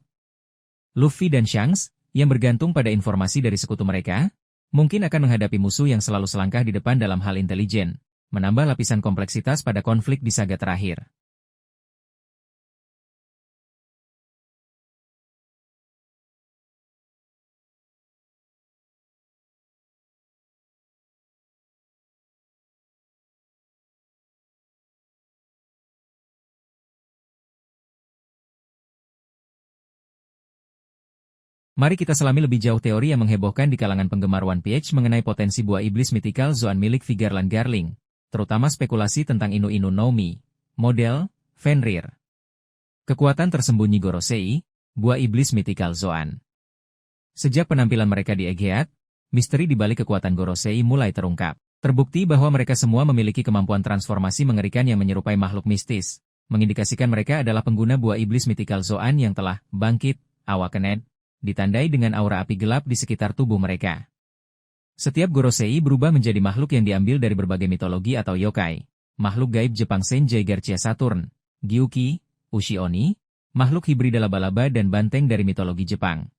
Luffy dan Shanks, yang bergantung pada informasi dari sekutu mereka, mungkin akan menghadapi musuh yang selalu selangkah di depan dalam hal intelijen, menambah lapisan kompleksitas pada konflik di saga terakhir. Mari kita selami lebih jauh teori yang menghebohkan di kalangan penggemar One Piece mengenai potensi buah iblis mythical Zoan milik Vigarland Garling, terutama spekulasi tentang Inu-Inu no Mi, model, Fenrir. Kekuatan tersembunyi Gorosei, buah iblis mythical Zoan. Sejak penampilan mereka di Egghead, misteri di balik kekuatan Gorosei mulai terungkap. Terbukti bahwa mereka semua memiliki kemampuan transformasi mengerikan yang menyerupai makhluk mistis, mengindikasikan mereka adalah pengguna buah iblis mythical Zoan yang telah bangkit, Awakened, ditandai dengan aura api gelap di sekitar tubuh mereka. Setiap Gorosei berubah menjadi makhluk yang diambil dari berbagai mitologi atau yokai, makhluk gaib Jepang Senjai Garcia Saturn, Gyuki, Ushi-Oni, makhluk hibrida laba-laba dan banteng dari mitologi Jepang.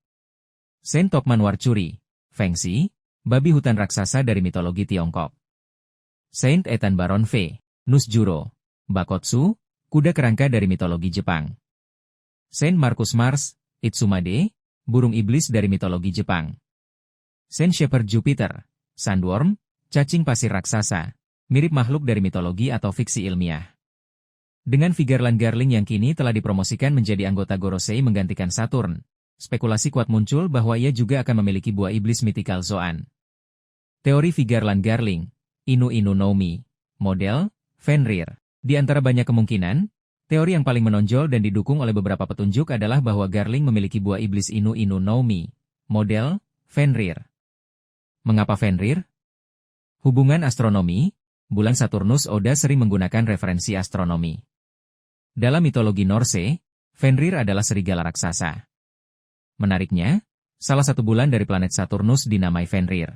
Saint Tokman Warcuri, Fengxi, babi hutan raksasa dari mitologi Tiongkok. Saint Ethan Baron V, Nusjuro, Bakotsu, kuda kerangka dari mitologi Jepang. Saint Marcus Mars, Itsumade, burung iblis dari mitologi Jepang. Saint Shepherd Jupiter, Sandworm, cacing pasir raksasa, mirip makhluk dari mitologi atau fiksi ilmiah. Dengan Vigarland Garling yang kini telah dipromosikan menjadi anggota Gorosei menggantikan Saturn, spekulasi kuat muncul bahwa ia juga akan memiliki buah iblis mythical Zoan. Teori Vigarland Garling, Inu-Inu no Mi, model, Fenrir. Di antara banyak kemungkinan, teori yang paling menonjol dan didukung oleh beberapa petunjuk adalah bahwa Garling memiliki buah iblis Inu-Inu no Mi, model, Fenrir. Mengapa Fenrir? Hubungan astronomi, bulan Saturnus Oda sering menggunakan referensi astronomi. Dalam mitologi Norse, Fenrir adalah serigala raksasa. Menariknya, salah satu bulan dari planet Saturnus dinamai Fenrir.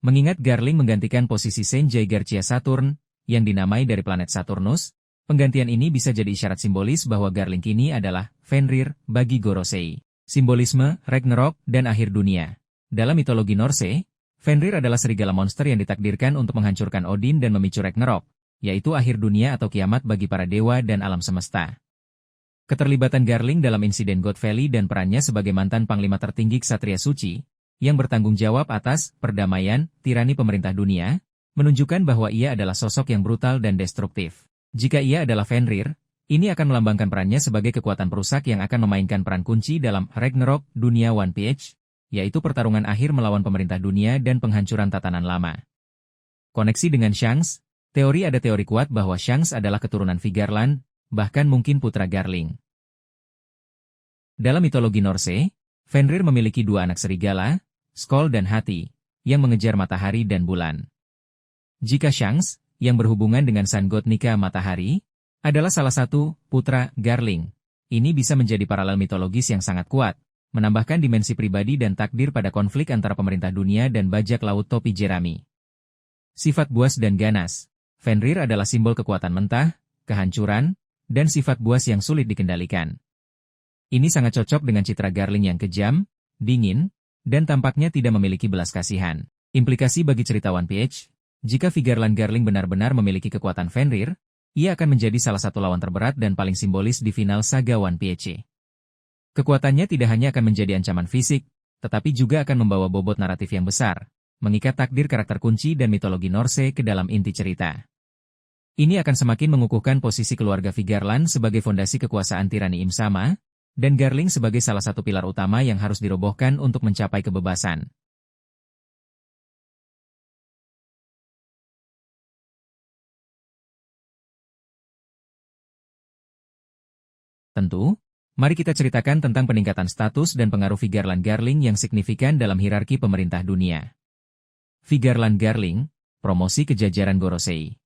Mengingat Garling menggantikan posisi Senjai Garcia Saturn, yang dinamai dari planet Saturnus, penggantian ini bisa jadi isyarat simbolis bahwa Garling kini adalah Fenrir bagi Gorosei. Simbolisme, Ragnarok, dan akhir dunia. Dalam mitologi Norse, Fenrir adalah serigala monster yang ditakdirkan untuk menghancurkan Odin dan memicu Ragnarok, yaitu akhir dunia atau kiamat bagi para dewa dan alam semesta. Keterlibatan Garling dalam insiden God Valley dan perannya sebagai mantan panglima tertinggi Ksatria Suci, yang bertanggung jawab atas perdamaian, tirani pemerintah dunia, menunjukkan bahwa ia adalah sosok yang brutal dan destruktif. Jika ia adalah Fenrir, ini akan melambangkan perannya sebagai kekuatan perusak yang akan memainkan peran kunci dalam Ragnarok dunia One Piece, yaitu pertarungan akhir melawan pemerintah dunia dan penghancuran tatanan lama. Koneksi dengan Shanks, ada teori kuat bahwa Shanks adalah keturunan Vigarland, bahkan mungkin putra Garling. Dalam mitologi Norse, Fenrir memiliki dua anak serigala, Skoll dan Hati, yang mengejar matahari dan bulan. Jika Shanks, yang berhubungan dengan Sun God Nika matahari, adalah salah satu putra Garling, ini bisa menjadi paralel mitologis yang sangat kuat, menambahkan dimensi pribadi dan takdir pada konflik antara pemerintah dunia dan bajak laut topi jerami. Sifat buas dan ganas. Fenrir adalah simbol kekuatan mentah, kehancuran, dan sifat buas yang sulit dikendalikan. Ini sangat cocok dengan citra Garling yang kejam, dingin, dan tampaknya tidak memiliki belas kasihan. Implikasi bagi cerita One Piece, jika Vigarland Garling benar-benar memiliki kekuatan Fenrir, ia akan menjadi salah satu lawan terberat dan paling simbolis di final saga One Piece. Kekuatannya tidak hanya akan menjadi ancaman fisik, tetapi juga akan membawa bobot naratif yang besar, mengikat takdir karakter kunci dan mitologi Norse ke dalam inti cerita. Ini akan semakin mengukuhkan posisi keluarga Vigarland sebagai fondasi kekuasaan tirani Imsama, dan Garling sebagai salah satu pilar utama yang harus dirobohkan untuk mencapai kebebasan. Tentu, mari kita ceritakan tentang peningkatan status dan pengaruh Vigarland Garling yang signifikan dalam hierarki pemerintah dunia. Vigarland Garling, promosi ke jajaran Gorosei.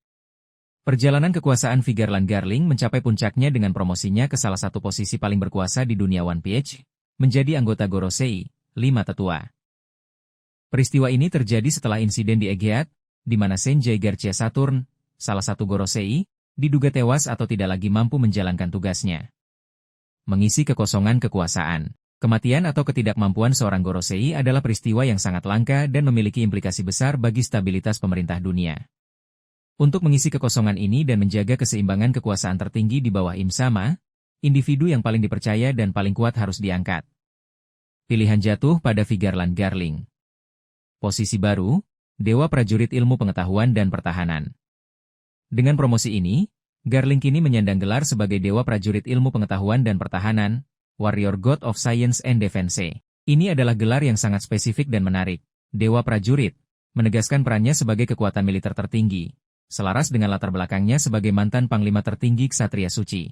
Perjalanan kekuasaan Vigarland Garling mencapai puncaknya dengan promosinya ke salah satu posisi paling berkuasa di dunia One Piece, menjadi anggota Gorosei, 5 tetua. Peristiwa ini terjadi setelah insiden di Aegeat, di mana Sanjay Garcia Saturn, salah satu Gorosei, diduga tewas atau tidak lagi mampu menjalankan tugasnya. Mengisi kekosongan kekuasaan. Kematian atau ketidakmampuan seorang Gorosei adalah peristiwa yang sangat langka dan memiliki implikasi besar bagi stabilitas pemerintah dunia. Untuk mengisi kekosongan ini dan menjaga keseimbangan kekuasaan tertinggi di bawah Im Sama, individu yang paling dipercaya dan paling kuat harus diangkat. Pilihan jatuh pada Vigarland Garling. Posisi baru, Dewa Prajurit Ilmu Pengetahuan dan Pertahanan. Dengan promosi ini, Garling kini menyandang gelar sebagai Dewa Prajurit Ilmu Pengetahuan dan Pertahanan, Warrior God of Science and Defense. Ini adalah gelar yang sangat spesifik dan menarik. Dewa Prajurit menegaskan perannya sebagai kekuatan militer tertinggi, selaras dengan latar belakangnya sebagai mantan Panglima Tertinggi Ksatria Suci.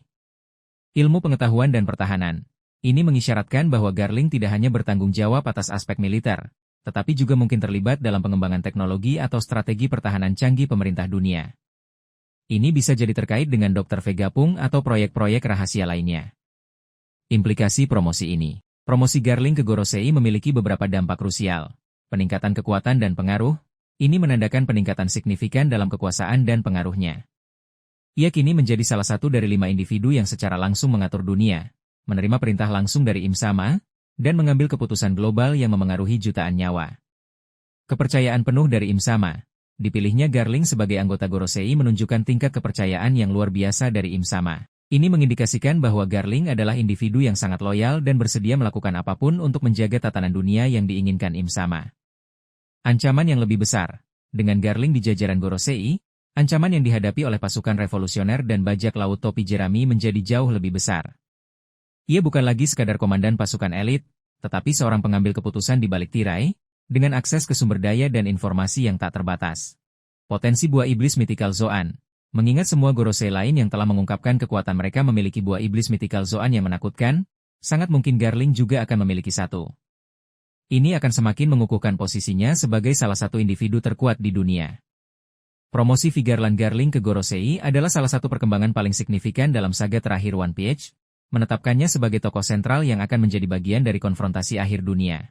Ilmu Pengetahuan dan Pertahanan. Ini mengisyaratkan bahwa Garling tidak hanya bertanggung jawab atas aspek militer, tetapi juga mungkin terlibat dalam pengembangan teknologi atau strategi pertahanan canggih pemerintah dunia. Ini bisa jadi terkait dengan Dr. Vegapunk atau proyek-proyek rahasia lainnya. Implikasi promosi ini. Promosi Garling ke Gorosei memiliki beberapa dampak krusial. Peningkatan kekuatan dan pengaruh, ini menandakan peningkatan signifikan dalam kekuasaan dan pengaruhnya. Ia kini menjadi salah satu dari 5 individu yang secara langsung mengatur dunia, menerima perintah langsung dari Im Sama, dan mengambil keputusan global yang memengaruhi jutaan nyawa. Kepercayaan penuh dari Im Sama. Dipilihnya Garling sebagai anggota Gorosei menunjukkan tingkat kepercayaan yang luar biasa dari Im Sama. Ini mengindikasikan bahwa Garling adalah individu yang sangat loyal dan bersedia melakukan apapun untuk menjaga tatanan dunia yang diinginkan Im Sama. Ancaman yang lebih besar. Dengan Garling di jajaran Gorosei, ancaman yang dihadapi oleh pasukan revolusioner dan bajak laut topi jerami menjadi jauh lebih besar. Ia bukan lagi sekadar komandan pasukan elit, tetapi seorang pengambil keputusan di balik tirai, dengan akses ke sumber daya dan informasi yang tak terbatas. Potensi buah iblis Mythical Zoan. Mengingat semua Gorosei lain yang telah mengungkapkan kekuatan mereka memiliki buah iblis Mythical Zoan yang menakutkan, sangat mungkin Garling juga akan memiliki satu. Ini akan semakin mengukuhkan posisinya sebagai salah satu individu terkuat di dunia. Promosi Vigarland Garling ke Gorosei adalah salah satu perkembangan paling signifikan dalam saga terakhir One Piece, menetapkannya sebagai tokoh sentral yang akan menjadi bagian dari konfrontasi akhir dunia.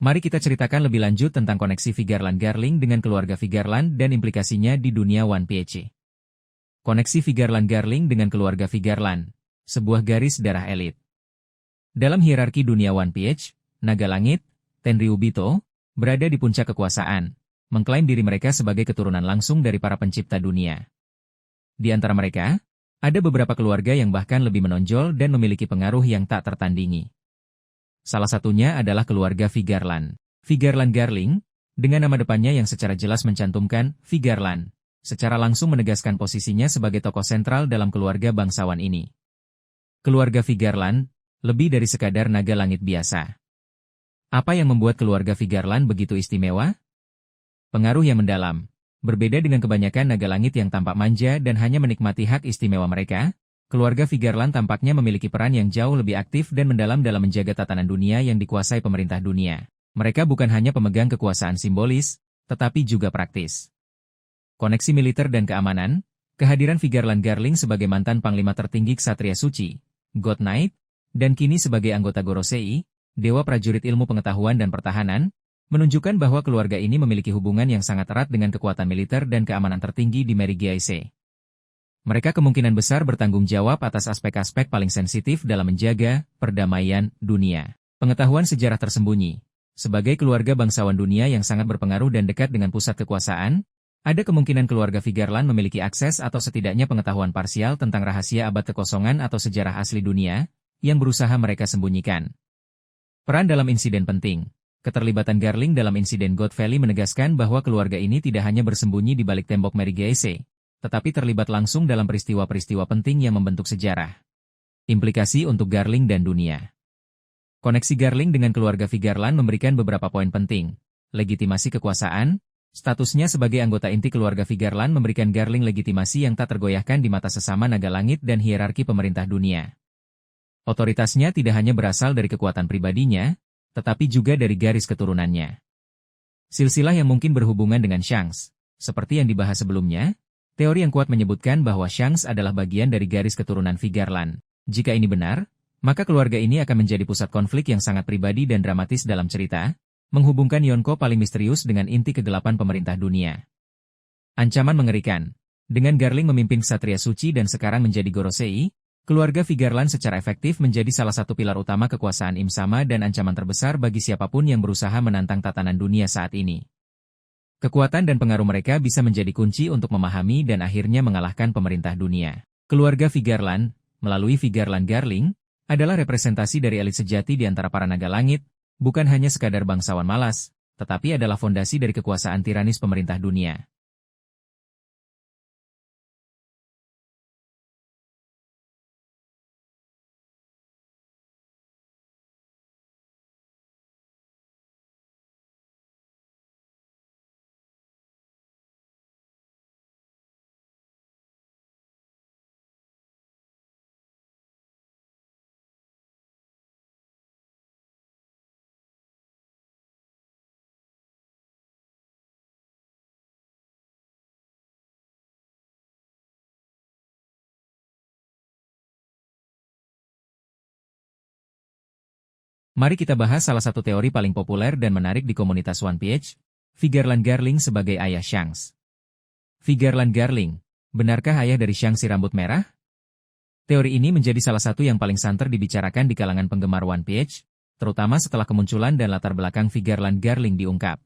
Mari kita ceritakan lebih lanjut tentang koneksi Vigarland Garling dengan keluarga Vigarland dan implikasinya di dunia One Piece. Koneksi Vigarland Garling dengan keluarga Vigarland, sebuah garis darah elit. Dalam hierarki dunia One Piece, Naga Langit, Tenryubito, berada di puncak kekuasaan, mengklaim diri mereka sebagai keturunan langsung dari para pencipta dunia. Di antara mereka, ada beberapa keluarga yang bahkan lebih menonjol dan memiliki pengaruh yang tak tertandingi. Salah satunya adalah keluarga Vigarland. Vigarland Garling, dengan nama depannya yang secara jelas mencantumkan Vigarland, secara langsung menegaskan posisinya sebagai tokoh sentral dalam keluarga bangsawan ini. Keluarga Vigarland, lebih dari sekadar naga langit biasa. Apa yang membuat keluarga Vigarland begitu istimewa? Pengaruh yang mendalam. Berbeda dengan kebanyakan naga langit yang tampak manja dan hanya menikmati hak istimewa mereka, keluarga Vigarland tampaknya memiliki peran yang jauh lebih aktif dan mendalam dalam menjaga tatanan dunia yang dikuasai pemerintah dunia. Mereka bukan hanya pemegang kekuasaan simbolis, tetapi juga praktis. Koneksi militer dan keamanan, kehadiran Vigarland Garling sebagai mantan Panglima Tertinggi Ksatria Suci, God Knight, dan kini sebagai anggota Gorosei, Dewa Prajurit Ilmu Pengetahuan dan Pertahanan, menunjukkan bahwa keluarga ini memiliki hubungan yang sangat erat dengan kekuatan militer dan keamanan tertinggi di Merigiaise. Mereka kemungkinan besar bertanggung jawab atas aspek-aspek paling sensitif dalam menjaga perdamaian dunia. Pengetahuan sejarah tersembunyi. Sebagai keluarga bangsawan dunia yang sangat berpengaruh dan dekat dengan pusat kekuasaan, Ada kemungkinan keluarga Vigeland memiliki akses atau setidaknya pengetahuan parsial tentang rahasia abad kekosongan atau sejarah asli dunia, yang berusaha mereka sembunyikan. Peran dalam insiden penting. Keterlibatan Garling dalam insiden God Valley menegaskan bahwa keluarga ini tidak hanya bersembunyi di balik tembok Mary Geise, tetapi terlibat langsung dalam peristiwa-peristiwa penting yang membentuk sejarah. Implikasi untuk Garling dan dunia. Koneksi Garling dengan keluarga Vigeland memberikan beberapa poin penting. Legitimasi kekuasaan. Statusnya sebagai anggota inti keluarga Vigeland memberikan Garling legitimasi yang tak tergoyahkan di mata sesama naga langit dan hierarki pemerintah dunia. Otoritasnya tidak hanya berasal dari kekuatan pribadinya, tetapi juga dari garis keturunannya. Silsilah yang mungkin berhubungan dengan Shanks. Seperti yang dibahas sebelumnya, teori yang kuat menyebutkan bahwa Shanks adalah bagian dari garis keturunan Vigeland. Jika ini benar, maka keluarga ini akan menjadi pusat konflik yang sangat pribadi dan dramatis dalam cerita, menghubungkan Yonko paling misterius dengan inti kegelapan pemerintah dunia. Ancaman mengerikan. Dengan Garling memimpin Ksatria Suci dan sekarang menjadi Gorosei, keluarga Vigeland secara efektif menjadi salah satu pilar utama kekuasaan Imsama dan ancaman terbesar bagi siapapun yang berusaha menantang tatanan dunia saat ini. Kekuatan dan pengaruh mereka bisa menjadi kunci untuk memahami dan akhirnya mengalahkan pemerintah dunia. Keluarga Vigeland, melalui Vigeland Garling, adalah representasi dari elit sejati di antara para naga langit, bukan hanya sekadar bangsawan malas, tetapi adalah fondasi dari kekuasaan tiranis pemerintah dunia. Mari kita bahas salah satu teori paling populer dan menarik di komunitas One Piece, Vigeland Garling sebagai ayah Shanks. Vigeland Garling, benarkah ayah dari Shanks si rambut merah? Teori ini menjadi salah satu yang paling santer dibicarakan di kalangan penggemar One Piece, terutama setelah kemunculan dan latar belakang Vigeland Garling diungkap.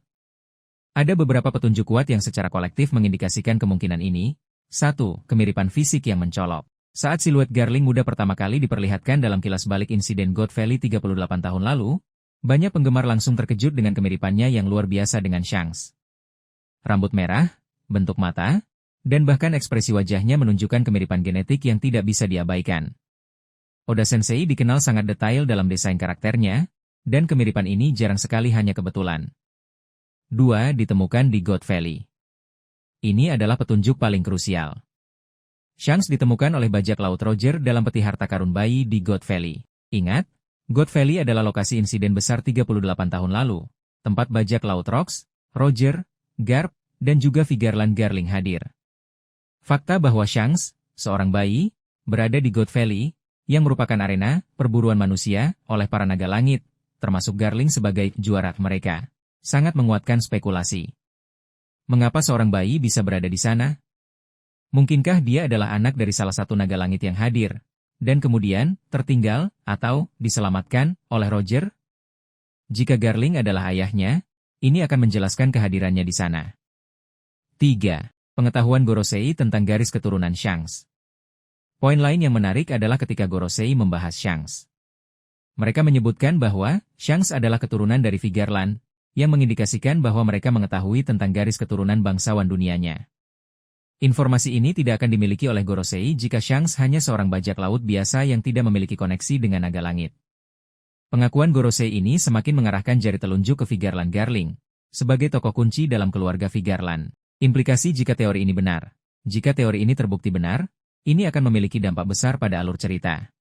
Ada beberapa petunjuk kuat yang secara kolektif mengindikasikan kemungkinan ini. 1. Kemiripan fisik yang mencolok. Saat siluet Garling muda pertama kali diperlihatkan dalam kilas balik insiden God Valley 38 tahun lalu, banyak penggemar langsung terkejut dengan kemiripannya yang luar biasa dengan Shanks. Rambut merah, bentuk mata, dan bahkan ekspresi wajahnya menunjukkan kemiripan genetik yang tidak bisa diabaikan. Oda Sensei dikenal sangat detail dalam desain karakternya, dan kemiripan ini jarang sekali hanya kebetulan. 2. Ditemukan di God Valley. Ini adalah petunjuk paling krusial. Shanks ditemukan oleh bajak laut Roger dalam peti harta karun bayi di God Valley. Ingat, God Valley adalah lokasi insiden besar 38 tahun lalu, tempat bajak laut Rox, Roger, Garp, dan juga Vigeland Garling hadir. Fakta bahwa Shanks, seorang bayi, berada di God Valley, yang merupakan arena perburuan manusia oleh para naga langit, termasuk Garling sebagai juara mereka, sangat menguatkan spekulasi. Mengapa seorang bayi bisa berada di sana? Mungkinkah dia adalah anak dari salah satu naga langit yang hadir, dan kemudian tertinggal atau diselamatkan oleh Roger? Jika Garling adalah ayahnya, ini akan menjelaskan kehadirannya di sana. 3. Pengetahuan Gorosei tentang garis keturunan Shanks. Poin lain yang menarik adalah ketika Gorosei membahas Shanks. Mereka menyebutkan bahwa Shanks adalah keturunan dari Vigeland, yang mengindikasikan bahwa mereka mengetahui tentang garis keturunan bangsawan dunianya. Informasi ini tidak akan dimiliki oleh Gorosei jika Shanks hanya seorang bajak laut biasa yang tidak memiliki koneksi dengan naga langit. Pengakuan Gorosei ini semakin mengarahkan jari telunjuk ke Vigeland Garling, sebagai tokoh kunci dalam keluarga Vigeland. Implikasi jika teori ini benar. Jika teori ini terbukti benar, ini akan memiliki dampak besar pada alur cerita.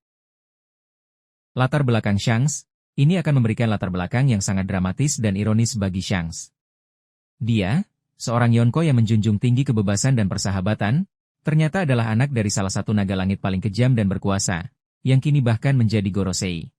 Latar belakang Shanks, ini akan memberikan latar belakang yang sangat dramatis dan ironis bagi Shanks. Dia, seorang Yonko yang menjunjung tinggi kebebasan dan persahabatan, ternyata adalah anak dari salah satu naga langit paling kejam dan berkuasa, yang kini bahkan menjadi Gorosei.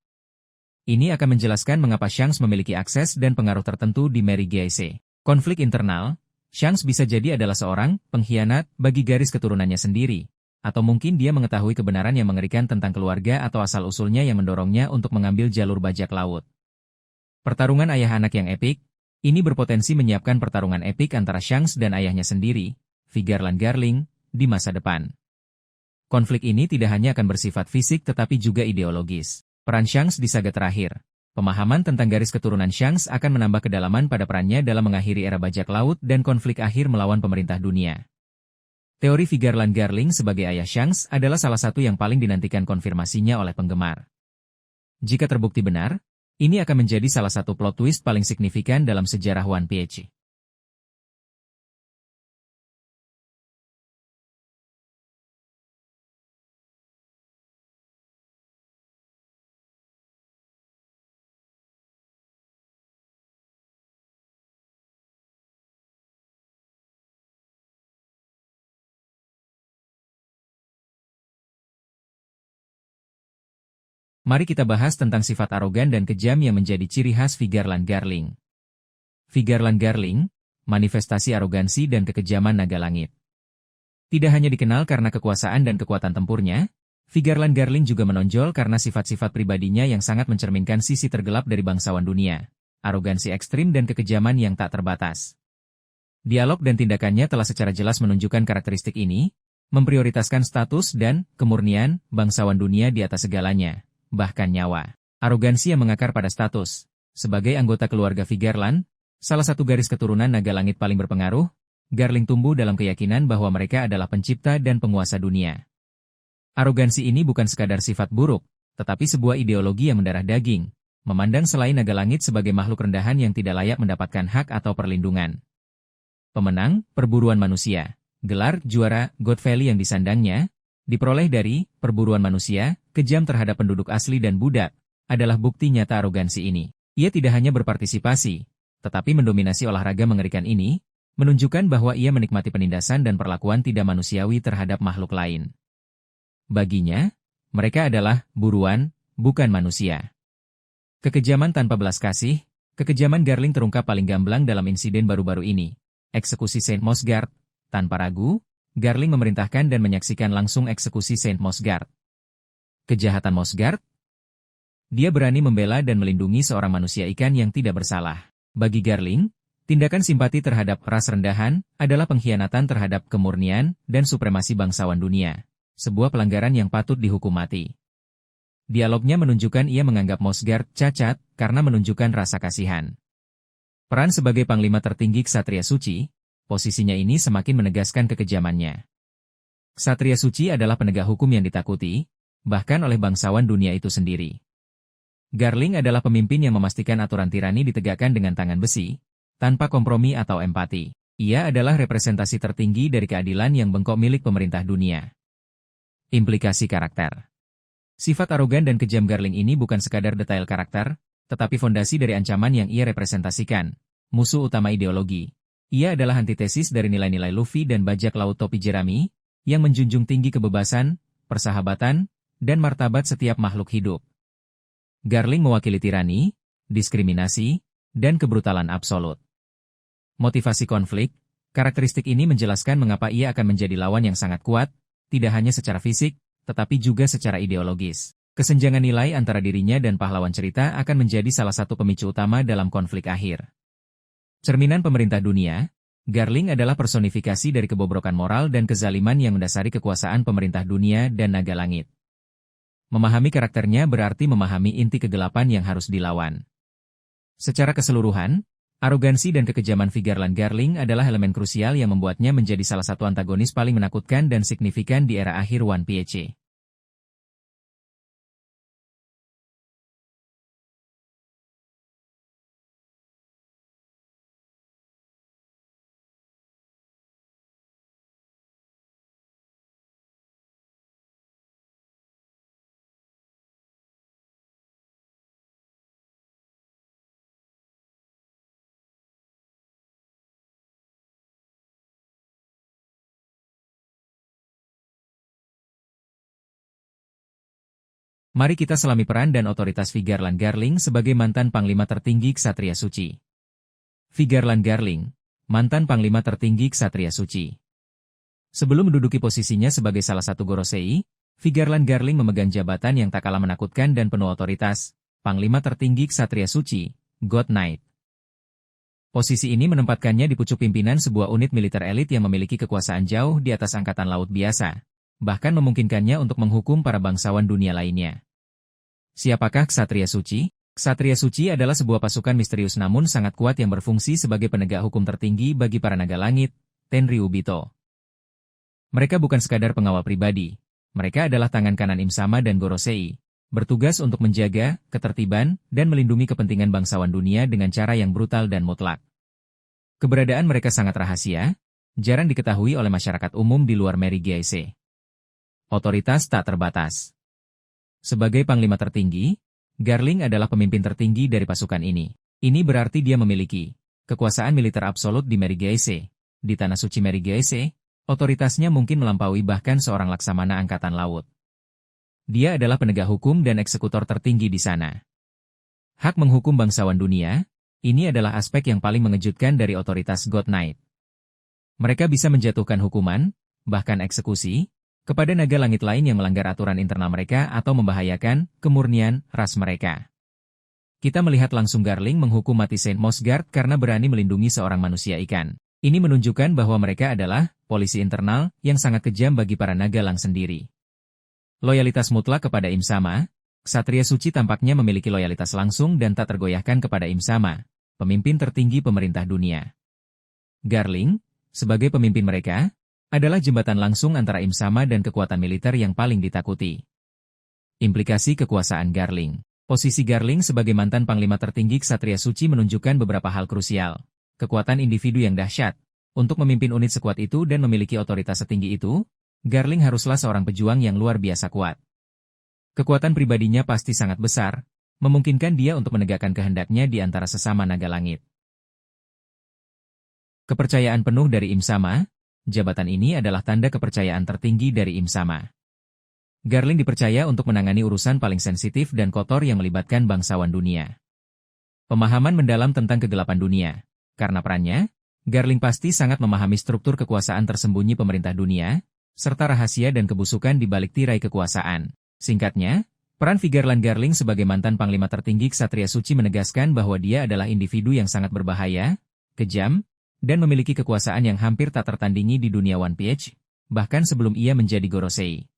Ini akan menjelaskan mengapa Shanks memiliki akses dan pengaruh tertentu di Mary Geise. Konflik internal, Shanks bisa jadi adalah seorang pengkhianat bagi garis keturunannya sendiri, atau mungkin dia mengetahui kebenaran yang mengerikan tentang keluarga atau asal-usulnya yang mendorongnya untuk mengambil jalur bajak laut. Pertarungan ayah anak yang epik, Ini berpotensi menyiapkan pertarungan epik antara Shanks dan ayahnya sendiri, Vigarland Garling, di masa depan. Konflik ini tidak hanya akan bersifat fisik tetapi juga ideologis. Peran Shanks di saga terakhir. Pemahaman tentang garis keturunan Shanks akan menambah kedalaman pada perannya dalam mengakhiri era bajak laut dan konflik akhir melawan pemerintah dunia. Teori Vigarland Garling sebagai ayah Shanks adalah salah satu yang paling dinantikan konfirmasinya oleh penggemar. Jika terbukti benar, ini akan menjadi salah satu plot twist paling signifikan dalam sejarah One Piece. Mari kita bahas tentang sifat arogan dan kejam yang menjadi ciri khas Vigarland Garling. Vigarland Garling, manifestasi arogansi dan kekejaman naga langit. Tidak hanya dikenal karena kekuasaan dan kekuatan tempurnya, Vigarland Garling juga menonjol karena sifat-sifat pribadinya yang sangat mencerminkan sisi tergelap dari bangsawan dunia, arogansi ekstrim dan kekejaman yang tak terbatas. Dialog dan tindakannya telah secara jelas menunjukkan karakteristik ini, memprioritaskan status dan kemurnian bangsawan dunia di atas segalanya, bahkan nyawa. Arogansi yang mengakar pada status. Sebagai anggota keluarga Vigarland, salah satu garis keturunan naga langit paling berpengaruh, Garling tumbuh dalam keyakinan bahwa mereka adalah pencipta dan penguasa dunia. Arogansi ini bukan sekadar sifat buruk, tetapi sebuah ideologi yang mendarah daging, memandang selain naga langit sebagai makhluk rendahan yang tidak layak mendapatkan hak atau perlindungan. Pemenang, perburuan manusia. Gelar juara God Valley yang disandangnya, diperoleh dari perburuan manusia, kejam terhadap penduduk asli dan budak, adalah bukti nyata arogansi ini. Ia tidak hanya berpartisipasi, tetapi mendominasi olahraga mengerikan ini, menunjukkan bahwa ia menikmati penindasan dan perlakuan tidak manusiawi terhadap makhluk lain. Baginya, mereka adalah buruan, bukan manusia. Kekejaman tanpa belas kasih, kekejaman Garling terungkap paling gamblang dalam insiden baru-baru ini. Eksekusi Saint Mosgard. Tanpa ragu, Garling memerintahkan dan menyaksikan langsung eksekusi Saint Mosgard. Kejahatan Mosgard? Dia berani membela dan melindungi seorang manusia ikan yang tidak bersalah. Bagi Garling, tindakan simpati terhadap ras rendahan adalah pengkhianatan terhadap kemurnian dan supremasi bangsawan dunia, sebuah pelanggaran yang patut dihukum mati. Dialognya menunjukkan ia menganggap Mosgard cacat karena menunjukkan rasa kasihan. Peran sebagai panglima tertinggi Ksatria Suci, posisinya ini semakin menegaskan kekejamannya. Ksatria Suci adalah penegak hukum yang ditakuti, bahkan oleh bangsawan dunia itu sendiri. Garling adalah pemimpin yang memastikan aturan tirani ditegakkan dengan tangan besi, tanpa kompromi atau empati. Ia adalah representasi tertinggi dari keadilan yang bengkok milik pemerintah dunia. Implikasi karakter. Sifat arogan dan kejam Garling ini bukan sekadar detail karakter, tetapi fondasi dari ancaman yang ia representasikan, musuh utama ideologi. Ia adalah antitesis dari nilai-nilai Luffy dan bajak laut topi jerami, yang menjunjung tinggi kebebasan, persahabatan, dan martabat setiap makhluk hidup. Garling mewakili tirani, diskriminasi, dan kebrutalan absolut. Motivasi konflik, karakteristik ini menjelaskan mengapa ia akan menjadi lawan yang sangat kuat, tidak hanya secara fisik, tetapi juga secara ideologis. Kesenjangan nilai antara dirinya dan pahlawan cerita akan menjadi salah satu pemicu utama dalam konflik akhir. Cerminan pemerintah dunia, Garling adalah personifikasi dari kebobrokan moral dan kezaliman yang mendasari kekuasaan pemerintah dunia dan naga langit. Memahami karakternya berarti memahami inti kegelapan yang harus dilawan. Secara keseluruhan, arogansi dan kekejaman Vigarland Garling adalah elemen krusial yang membuatnya menjadi salah satu antagonis paling menakutkan dan signifikan di era akhir One Piece. Mari kita selami peran dan otoritas Vigarland Garling sebagai mantan Panglima Tertinggi Ksatria Suci. Vigarland Garling, mantan Panglima Tertinggi Ksatria Suci. Sebelum menduduki posisinya sebagai salah satu Gorosei, Vigarland Garling memegang jabatan yang tak kalah menakutkan dan penuh otoritas, Panglima Tertinggi Ksatria Suci, God Knight. Posisi ini menempatkannya di pucuk pimpinan sebuah unit militer elit yang memiliki kekuasaan jauh di atas angkatan laut biasa, bahkan memungkinkannya untuk menghukum para bangsawan dunia lainnya. Siapakah Ksatria Suci? Ksatria Suci adalah sebuah pasukan misterius namun sangat kuat yang berfungsi sebagai penegak hukum tertinggi bagi para naga langit, Tenryubito. Mereka bukan sekadar pengawal pribadi, mereka adalah tangan kanan Imsama dan Gorosei, bertugas untuk menjaga ketertiban dan melindungi kepentingan bangsawan dunia dengan cara yang brutal dan mutlak. Keberadaan mereka sangat rahasia, jarang diketahui oleh masyarakat umum di luar Merigaise. Otoritas tak terbatas. Sebagai panglima tertinggi, Garling adalah pemimpin tertinggi dari pasukan ini. Ini berarti dia memiliki kekuasaan militer absolut di Merigaise. Di Tanah Suci Merigaise, otoritasnya mungkin melampaui bahkan seorang laksamana angkatan laut. Dia adalah penegak hukum dan eksekutor tertinggi di sana. Hak menghukum bangsawan dunia, ini adalah aspek yang paling mengejutkan dari otoritas God Knight. Mereka bisa menjatuhkan hukuman, bahkan eksekusi, kepada naga langit lain yang melanggar aturan internal mereka atau membahayakan kemurnian ras mereka. Kita melihat langsung Garling menghukum mati Saint Mosgard karena berani melindungi seorang manusia ikan. Ini menunjukkan bahwa mereka adalah polisi internal yang sangat kejam bagi para naga lang sendiri. Loyalitas mutlak kepada Imsama, Ksatria Suci tampaknya memiliki loyalitas langsung dan tak tergoyahkan kepada Imsama, pemimpin tertinggi pemerintah dunia. Garling, sebagai pemimpin mereka, adalah jembatan langsung antara Imsama dan kekuatan militer yang paling ditakuti. Implikasi kekuasaan Garling. Posisi Garling sebagai mantan panglima tertinggi Ksatria Suci menunjukkan beberapa hal krusial. Kekuatan individu yang dahsyat. Untuk memimpin unit sekuat itu dan memiliki otoritas setinggi itu, Garling haruslah seorang pejuang yang luar biasa kuat. Kekuatan pribadinya pasti sangat besar, memungkinkan dia untuk menegakkan kehendaknya di antara sesama naga langit. Kepercayaan penuh dari Imsama. Jabatan ini adalah tanda kepercayaan tertinggi dari Imsama. Garling dipercaya untuk menangani urusan paling sensitif dan kotor yang melibatkan bangsawan dunia. Pemahaman mendalam tentang kegelapan dunia. Karena perannya, Garling pasti sangat memahami struktur kekuasaan tersembunyi pemerintah dunia, serta rahasia dan kebusukan di balik tirai kekuasaan. Singkatnya, peran Vigarland Garling sebagai mantan panglima tertinggi Ksatria Suci menegaskan bahwa dia adalah individu yang sangat berbahaya, kejam, dan memiliki kekuasaan yang hampir tak tertandingi di dunia One Piece, bahkan sebelum ia menjadi Gorosei.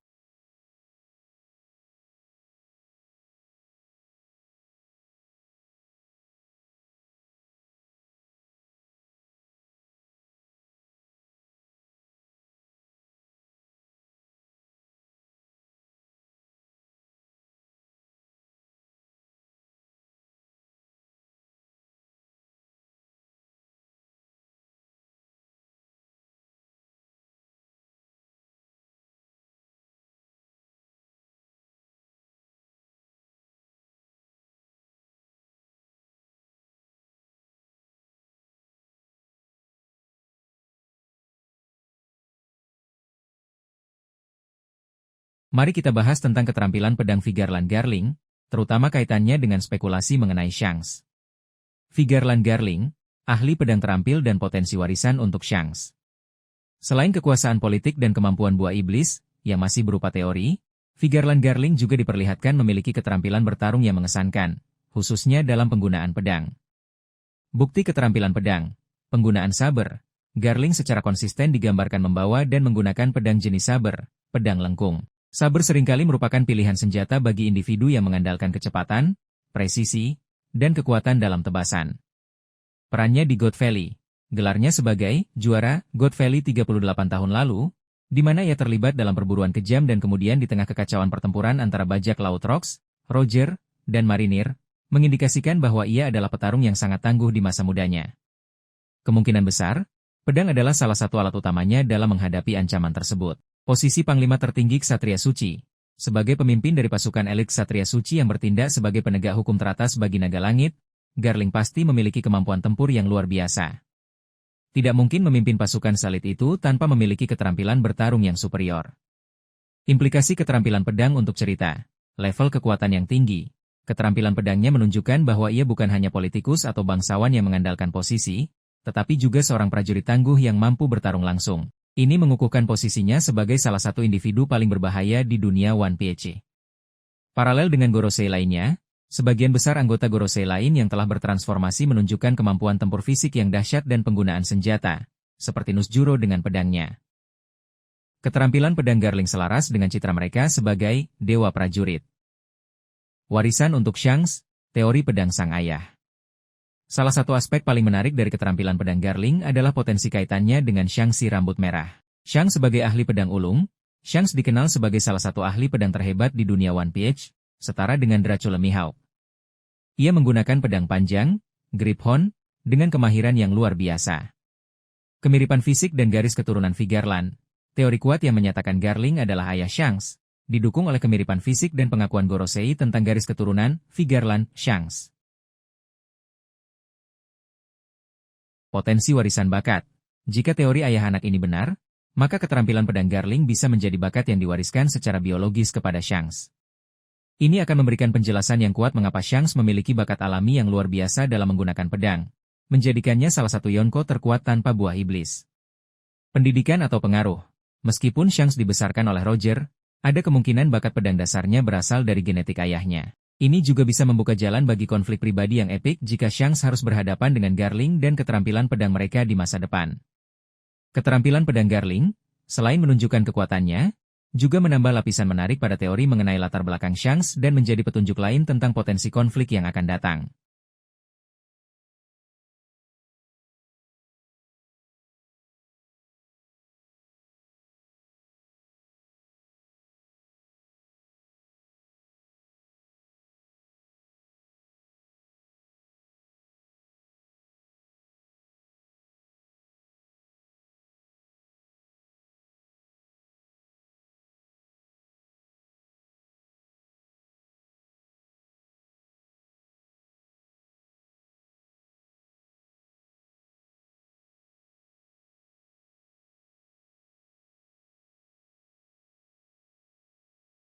Mari kita bahas tentang keterampilan pedang Vigarland Garling, terutama kaitannya dengan spekulasi mengenai Shanks. Vigarland Garling, ahli pedang terampil dan potensi warisan untuk Shanks. Selain kekuasaan politik dan kemampuan buah iblis, yang masih berupa teori, Vigarland Garling juga diperlihatkan memiliki keterampilan bertarung yang mengesankan, khususnya dalam penggunaan pedang. Bukti keterampilan pedang, penggunaan saber. Garling secara konsisten digambarkan membawa dan menggunakan pedang jenis saber, pedang lengkung. Saber seringkali merupakan pilihan senjata bagi individu yang mengandalkan kecepatan, presisi, dan kekuatan dalam tebasan. Perannya di God Valley. Gelarnya sebagai juara God Valley 38 tahun lalu, di mana ia terlibat dalam perburuan kejam dan kemudian di tengah kekacauan pertempuran antara bajak laut Rox, Roger, dan Marinir, mengindikasikan bahwa ia adalah petarung yang sangat tangguh di masa mudanya. Kemungkinan besar, pedang adalah salah satu alat utamanya dalam menghadapi ancaman tersebut. Posisi Panglima tertinggi Ksatria Suci. Sebagai pemimpin dari pasukan elit Ksatria Suci yang bertindak sebagai penegak hukum teratas bagi naga langit, Garling pasti memiliki kemampuan tempur yang luar biasa. Tidak mungkin memimpin pasukan salit itu tanpa memiliki keterampilan bertarung yang superior. Implikasi keterampilan pedang untuk cerita. Level kekuatan yang tinggi. Keterampilan pedangnya menunjukkan bahwa ia bukan hanya politikus atau bangsawan yang mengandalkan posisi, tetapi juga seorang prajurit tangguh yang mampu bertarung langsung. Ini mengukuhkan posisinya sebagai salah satu individu paling berbahaya di dunia One Piece. Paralel dengan Gorosei lainnya, Sebagian besar anggota Gorosei lain yang telah bertransformasi menunjukkan kemampuan tempur fisik yang dahsyat dan penggunaan senjata, seperti Nusjuro dengan pedangnya. Keterampilan pedang Garling selaras dengan citra mereka sebagai dewa prajurit. Warisan untuk Shanks, teori pedang sang ayah. Salah satu aspek paling menarik dari keterampilan pedang Garling adalah potensi kaitannya dengan Shanks si rambut merah. Shanks sebagai ahli pedang ulung, Shanks dikenal sebagai salah satu ahli pedang terhebat di dunia One Piece, setara dengan Draco Lemihawk. Ia menggunakan pedang panjang, grip horn, dengan kemahiran yang luar biasa. Kemiripan fisik dan garis keturunan Vigarland, teori kuat yang menyatakan Garling adalah ayah Shanks, didukung oleh kemiripan fisik dan pengakuan Gorosei tentang garis keturunan Vigarland Shanks. Potensi warisan bakat. Jika teori ayah anak ini benar, maka keterampilan pedang Garling bisa menjadi bakat yang diwariskan secara biologis kepada Shanks. Ini akan memberikan penjelasan yang kuat mengapa Shanks memiliki bakat alami yang luar biasa dalam menggunakan pedang, menjadikannya salah satu Yonko terkuat tanpa buah iblis. Pendidikan atau pengaruh. Meskipun Shanks dibesarkan oleh Roger, ada kemungkinan bakat pedang dasarnya berasal dari genetik ayahnya. Ini juga bisa membuka jalan bagi konflik pribadi yang epik jika Shanks harus berhadapan dengan Garling dan keterampilan pedang mereka di masa depan. Keterampilan pedang Garling, selain menunjukkan kekuatannya, juga menambah lapisan menarik pada teori mengenai latar belakang Shanks dan menjadi petunjuk lain tentang potensi konflik yang akan datang.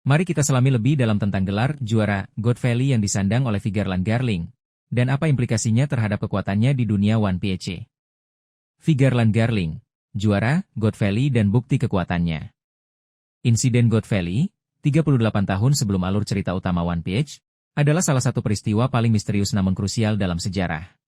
Mari kita selami lebih dalam tentang gelar juara God Valley yang disandang oleh Vigarland Garling, dan apa implikasinya terhadap kekuatannya di dunia One Piece. Vigarland Garling, juara God Valley dan bukti kekuatannya. Insiden God Valley, 38 tahun sebelum alur cerita utama One Piece, adalah salah satu peristiwa paling misterius namun krusial dalam sejarah.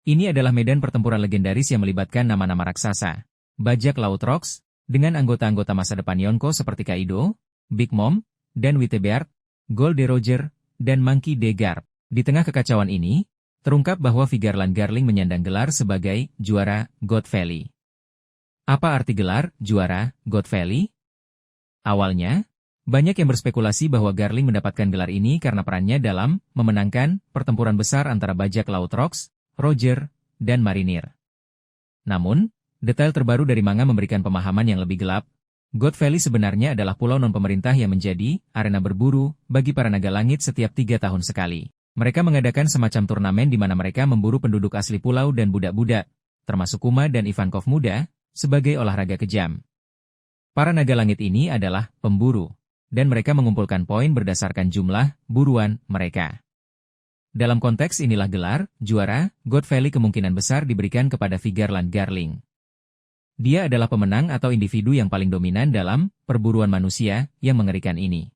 Ini adalah medan pertempuran legendaris yang melibatkan nama-nama raksasa, bajak laut Rocks, dengan anggota-anggota masa depan Yonko seperti Kaido, Big Mom, dan Wittebeard, Gold de Roger, dan Monkey D. Garp. Di tengah kekacauan ini, terungkap bahwa Vigarland Garling menyandang gelar sebagai juara God Valley. Apa arti gelar juara God Valley? Awalnya, banyak yang berspekulasi bahwa Garling mendapatkan gelar ini karena perannya dalam memenangkan pertempuran besar antara bajak laut Rocks, Roger, dan Marinir. Namun, detail terbaru dari manga memberikan pemahaman yang lebih gelap. God Valley sebenarnya adalah pulau non-pemerintah yang menjadi arena berburu bagi para naga langit setiap 3 tahun sekali. Mereka mengadakan semacam turnamen di mana mereka memburu penduduk asli pulau dan budak-budak, termasuk Kuma dan Ivankov muda, sebagai olahraga kejam. Para naga langit ini adalah pemburu, dan mereka mengumpulkan poin berdasarkan jumlah buruan mereka. Dalam konteks inilah gelar juara God Valley kemungkinan besar diberikan kepada Vigarland Garling. Dia adalah pemenang atau individu yang paling dominan dalam perburuan manusia yang mengerikan ini.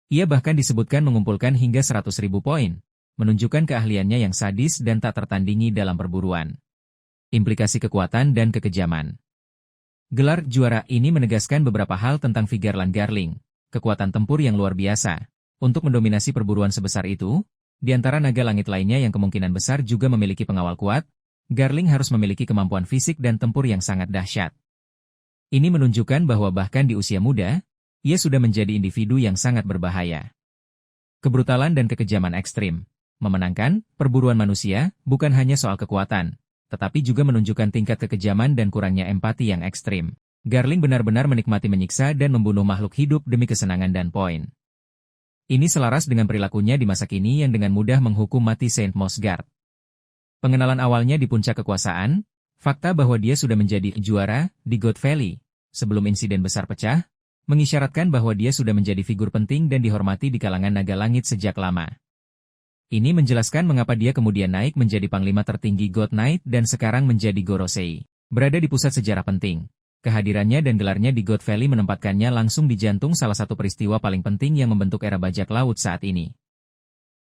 Ia bahkan disebutkan mengumpulkan hingga 100.000 poin, menunjukkan keahliannya yang sadis dan tak tertandingi dalam perburuan. Implikasi kekuatan dan kekejaman. Gelar juara ini menegaskan beberapa hal tentang Vigarland Garling, kekuatan tempur yang luar biasa. Untuk mendominasi perburuan sebesar itu, di antara naga langit lainnya yang kemungkinan besar juga memiliki pengawal kuat, Garling harus memiliki kemampuan fisik dan tempur yang sangat dahsyat. Ini menunjukkan bahwa bahkan di usia muda, ia sudah menjadi individu yang sangat berbahaya. Kebrutalan dan kekejaman ekstrim. Memenangkan perburuan manusia bukan hanya soal kekuatan, tetapi juga menunjukkan tingkat kekejaman dan kurangnya empati yang ekstrim. Garling benar-benar menikmati menyiksa dan membunuh makhluk hidup demi kesenangan dan poin. Ini selaras dengan perilakunya di masa kini yang dengan mudah menghukum mati Saint Mosgard. Pengenalan awalnya di puncak kekuasaan, fakta bahwa dia sudah menjadi juara di God Valley sebelum insiden besar pecah, mengisyaratkan bahwa dia sudah menjadi figur penting dan dihormati di kalangan naga langit sejak lama. Ini menjelaskan mengapa dia kemudian naik menjadi panglima tertinggi God Knight dan sekarang menjadi Gorosei. Berada di pusat sejarah penting. Kehadirannya dan gelarnya di God Valley menempatkannya langsung di jantung salah satu peristiwa paling penting yang membentuk era bajak laut saat ini.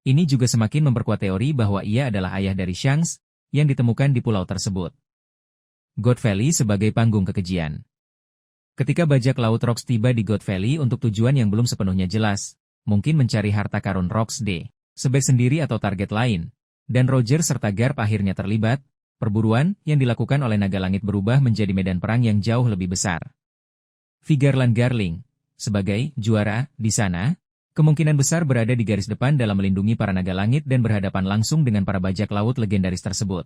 Ini juga semakin memperkuat teori bahwa ia adalah ayah dari Shanks yang ditemukan di pulau tersebut. God Valley sebagai panggung kekejian. Ketika bajak laut Rocks tiba di God Valley untuk tujuan yang belum sepenuhnya jelas, mungkin mencari harta karun Rocks D, Sebek sendiri atau target lain, dan Roger serta Garp akhirnya terlibat, perburuan yang dilakukan oleh naga langit berubah menjadi medan perang yang jauh lebih besar. Vigarland Garling, sebagai juara di sana, kemungkinan besar berada di garis depan dalam melindungi para naga langit dan berhadapan langsung dengan para bajak laut legendaris tersebut.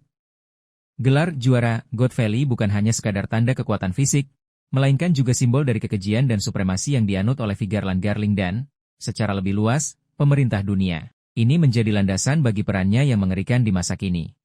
Gelar juara God Valley bukan hanya sekadar tanda kekuatan fisik, melainkan juga simbol dari kekejian dan supremasi yang dianut oleh Vigarland Garling dan, secara lebih luas, pemerintah dunia. Ini menjadi landasan bagi perannya yang mengerikan di masa kini.